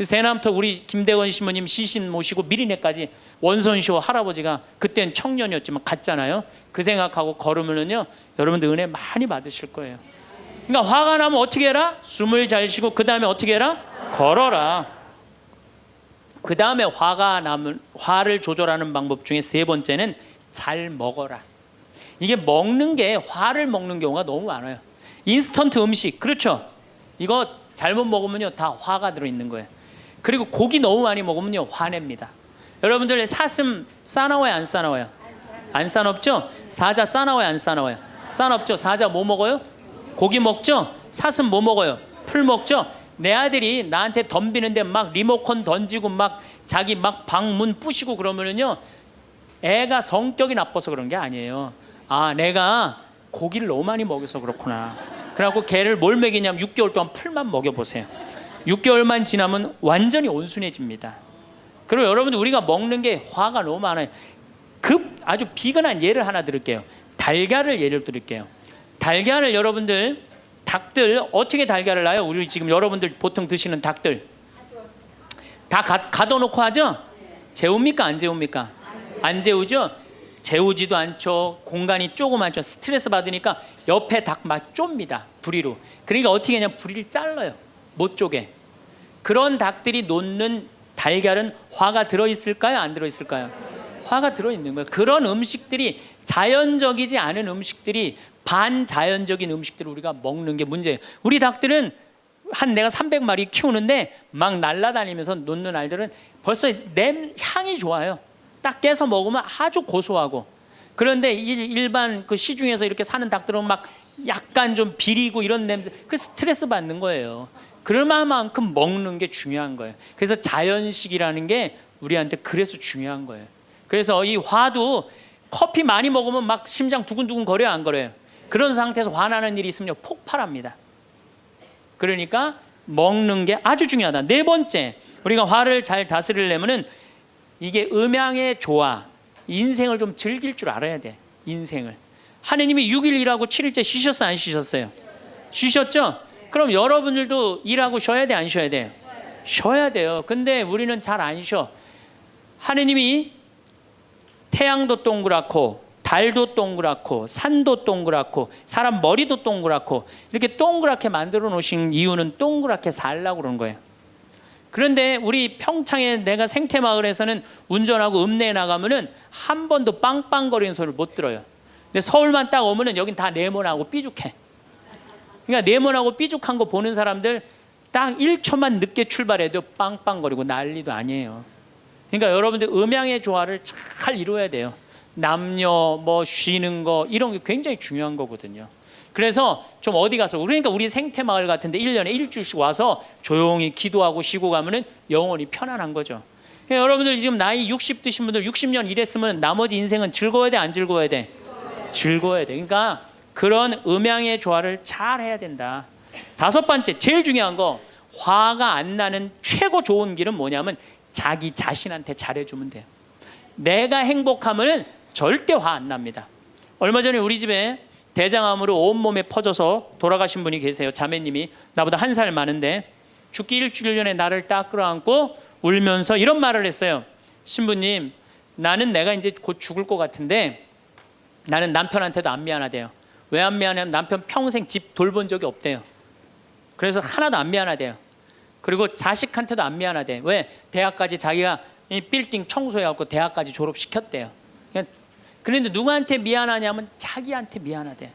세남터 우리 김대건 시모님 시신 모시고 미리네까지 원선시호 할아버지가 그땐 청년이었지만 갔잖아요. 그 생각하고 걸으면은요 여러분들 은혜 많이 받으실 거예요. 그러니까 화가 나면 어떻게 해라? 숨을 잘 쉬고 그 다음에 어떻게 해라? 걸어라. 그 다음에 화가 나면 화를 조절하는 방법 중에 세 번째는 잘 먹어라. 이게 먹는 게 화를 먹는 경우가 너무 많아요. 인스턴트 음식, 그렇죠? 이거 잘못 먹으면요 다 화가 들어있는 거예요. 그리고 고기 너무 많이 먹으면요 화냅니다. 여러분들 사슴 싸나워요 안 싸나워요? 안 싸납죠? 사자 싸나워요 안 싸나워요? 싸납죠? 사자 뭐 먹어요? 고기 먹죠? 사슴 뭐 먹어요? 풀 먹죠. 내 아들이 나한테 덤비는데 막 리모컨 던지고 막 자기 막 방문 부시고 그러면은요, 애가 성격이 나빠서 그런 게 아니에요. 아, 내가 고기를 너무 많이 먹여서 그렇구나. 그래갖고 걔를 뭘 먹이냐면 6개월 동안 풀만 먹여보세요. 6개월만 지나면 완전히 온순해집니다. 그리고 여러분들, 우리가 먹는 게 화가 너무 많아요. 아주 비근한 예를 하나 드릴게요. 달걀을 예를 드릴게요. 달걀을 여러분들, 닭들 어떻게 달걀을 낳아요? 우리 지금 여러분들 보통 드시는 닭들 다 가둬놓고 하죠? 재웁니까? 안 재웁니까? 안 재우죠? 재우지도 않죠. 공간이 조그맣죠. 스트레스 받으니까 옆에 닭 막 좁니다. 부리로. 그러니까 어떻게 하냐, 부리를 잘라요. 못 쪼개. 그런 닭들이 놓는 달걀은 화가 들어있을까요? 안 들어있을까요? 화가 들어있는 거예요. 그런 음식들이, 자연적이지 않은 음식들이, 반자연적인 음식들을 우리가 먹는 게 문제예요. 우리 닭들은 내가 300마리 키우는데 막 날아다니면서 놓는 알들은 벌써 향이 좋아요. 딱 깨서 먹으면 아주 고소하고. 그런데 일반 그 시중에서 이렇게 사는 닭들은 막 약간 좀 비리고 이런 냄새, 그 스트레스 받는 거예요. 그럴 만큼 먹는 게 중요한 거예요. 그래서 자연식이라는 게 우리한테 그래서 중요한 거예요. 그래서 이 화도 커피 많이 먹으면 막 심장 두근두근 거려요, 안 거려요? 그런 상태에서 화나는 일이 있으면 폭발합니다. 그러니까 먹는 게 아주 중요하다. 네 번째, 우리가 화를 잘 다스리려면은 이게 음양의 조화, 인생을 좀 즐길 줄 알아야 돼. 인생을. 하느님이 6일 일하고 7일째 쉬셨어요, 안 쉬셨어요? 쉬셨죠? 그럼 여러분들도 일하고 쉬어야 돼, 안 쉬어야 돼요? 쉬어야 돼요. 근데 우리는 잘 안 쉬어. 하느님이 태양도 동그랗고 달도 동그랗고 산도 동그랗고 사람 머리도 동그랗고 이렇게 동그랗게 만들어 놓으신 이유는 동그랗게 살라고 그러는 거예요. 그런데 우리 평창에 내가 생태마을에서는 운전하고 읍내에 나가면은 한 번도 빵빵거리는 소리를 못 들어요. 근데 서울만 딱 오면은 여긴 다 네모나고 삐죽해. 그러니까 네모나고 삐죽한 거 보는 사람들 딱 1초만 늦게 출발해도 빵빵거리고 난리도 아니에요. 그러니까 여러분들 음양의 조화를 잘 이루어야 돼요. 남녀 뭐 쉬는 거 이런 게 굉장히 중요한 거거든요. 그래서 좀 어디 가서, 그러니까 우리 생태마을 같은데 1년에 일주일씩 와서 조용히 기도하고 쉬고 가면은 영혼이 편안한 거죠. 그러니까 여러분들 지금 나이 60 드신 분들 60년 일했으면 나머지 인생은 즐거워야 돼, 안 즐거워야 돼? 즐거워야 돼. 그러니까 그런 음양의 조화를 잘 해야 된다. 다섯 번째, 제일 중요한 거, 화가 안 나는 최고 좋은 길은 뭐냐면 자기 자신한테 잘해주면 돼요. 내가 행복하면은 절대 화 안 납니다. 얼마 전에 우리 집에 대장암으로 온몸에 퍼져서 돌아가신 분이 계세요. 자매님이 나보다 1살 많은데 죽기 일주일 전에 나를 딱 끌어안고 울면서 이런 말을 했어요. 신부님, 나는 내가 이제 곧 죽을 것 같은데 나는 남편한테도 안 미안하대요. 왜 안 미안하냐면 남편 평생 집 돌본 적이 없대요. 그래서 하나도 안 미안하대요. 그리고 자식한테도 안 미안하대. 왜? 대학까지 자기가 이 빌딩 청소해갖고 대학까지 졸업시켰대요. 그런데 누구한테 미안하냐면 자기한테 미안하대.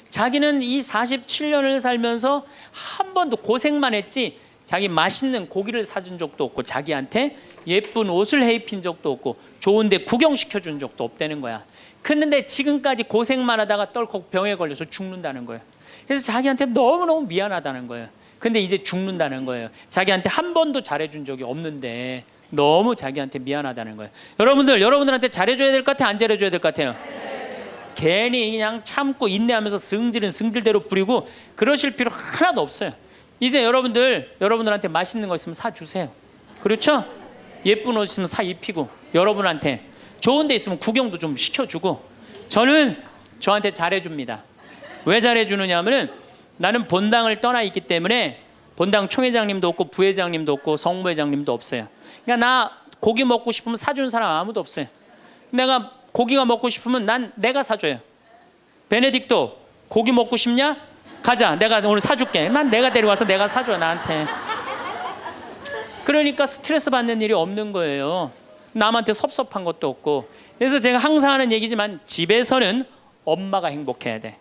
자기는 이 47년을 살면서 한 번도 고생만 했지 자기 맛있는 고기를 사준 적도 없고 자기한테 예쁜 옷을 해입힌 적도 없고 좋은 데 구경시켜준 적도 없다는 거야. 그런데 지금까지 고생만 하다가 떨컥 병에 걸려서 죽는다는 거예요. 그래서 자기한테 너무너무 미안하다는 거예요. 근데 이제 죽는다는 거예요. 자기한테 한 번도 잘해준 적이 없는데 너무 자기한테 미안하다는 거예요. 여러분들한테 잘해줘야 될 것 같아요? 안 잘해줘야 될 것 같아요? 괜히 그냥 참고 인내하면서 승질은 승질대로 부리고 그러실 필요 하나도 없어요. 이제 여러분들한테 맛있는 거 있으면 사주세요. 그렇죠? 예쁜 옷 있으면 사 입히고, 여러분한테 좋은 데 있으면 구경도 좀 시켜주고. 저는 저한테 잘해줍니다. 왜 잘해주느냐 하면은 나는 본당을 떠나 있기 때문에 본당 총회장님도 없고 부회장님도 없고 성모회장님도 없어요. 그러니까 나 고기 먹고 싶으면 사주는 사람 아무도 없어요. 내가 고기가 먹고 싶으면 내가 사줘요. 베네딕토 고기 먹고 싶냐? 가자, 내가 오늘 사줄게. 난 내가 데려와서 내가 사줘, 나한테. 그러니까 스트레스 받는 일이 없는 거예요. 남한테 섭섭한 것도 없고. 그래서 제가 항상 하는 얘기지만 집에서는 엄마가 행복해야 돼.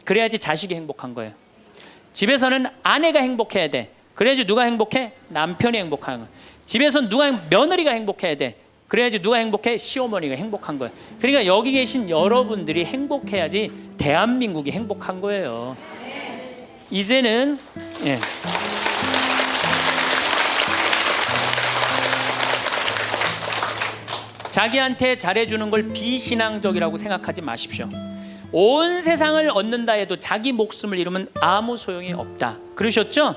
그래야지 자식이 행복한 거예요. 집에서는 아내가 행복해야 돼. 그래야지 누가 행복해? 남편이 행복한 거예요. 집에서는 며느리가 행복해야 돼. 그래야지 누가 행복해? 시어머니가 행복한 거예요. 그러니까 여기 계신 여러분들이 행복해야지 대한민국이 행복한 거예요. 이제는 예. 자기한테 잘해주는 걸 비신앙적이라고 생각하지 마십시오. 온 세상을 얻는다 해도 자기 목숨을 잃으면 아무 소용이 없다. 그러셨죠?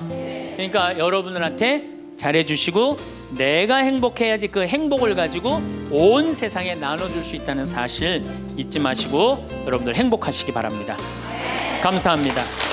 그러니까 여러분들한테 잘해주시고 내가 행복해야지 그 행복을 가지고 온 세상에 나눠줄 수 있다는 사실 잊지 마시고 여러분들 행복하시기 바랍니다. 감사합니다.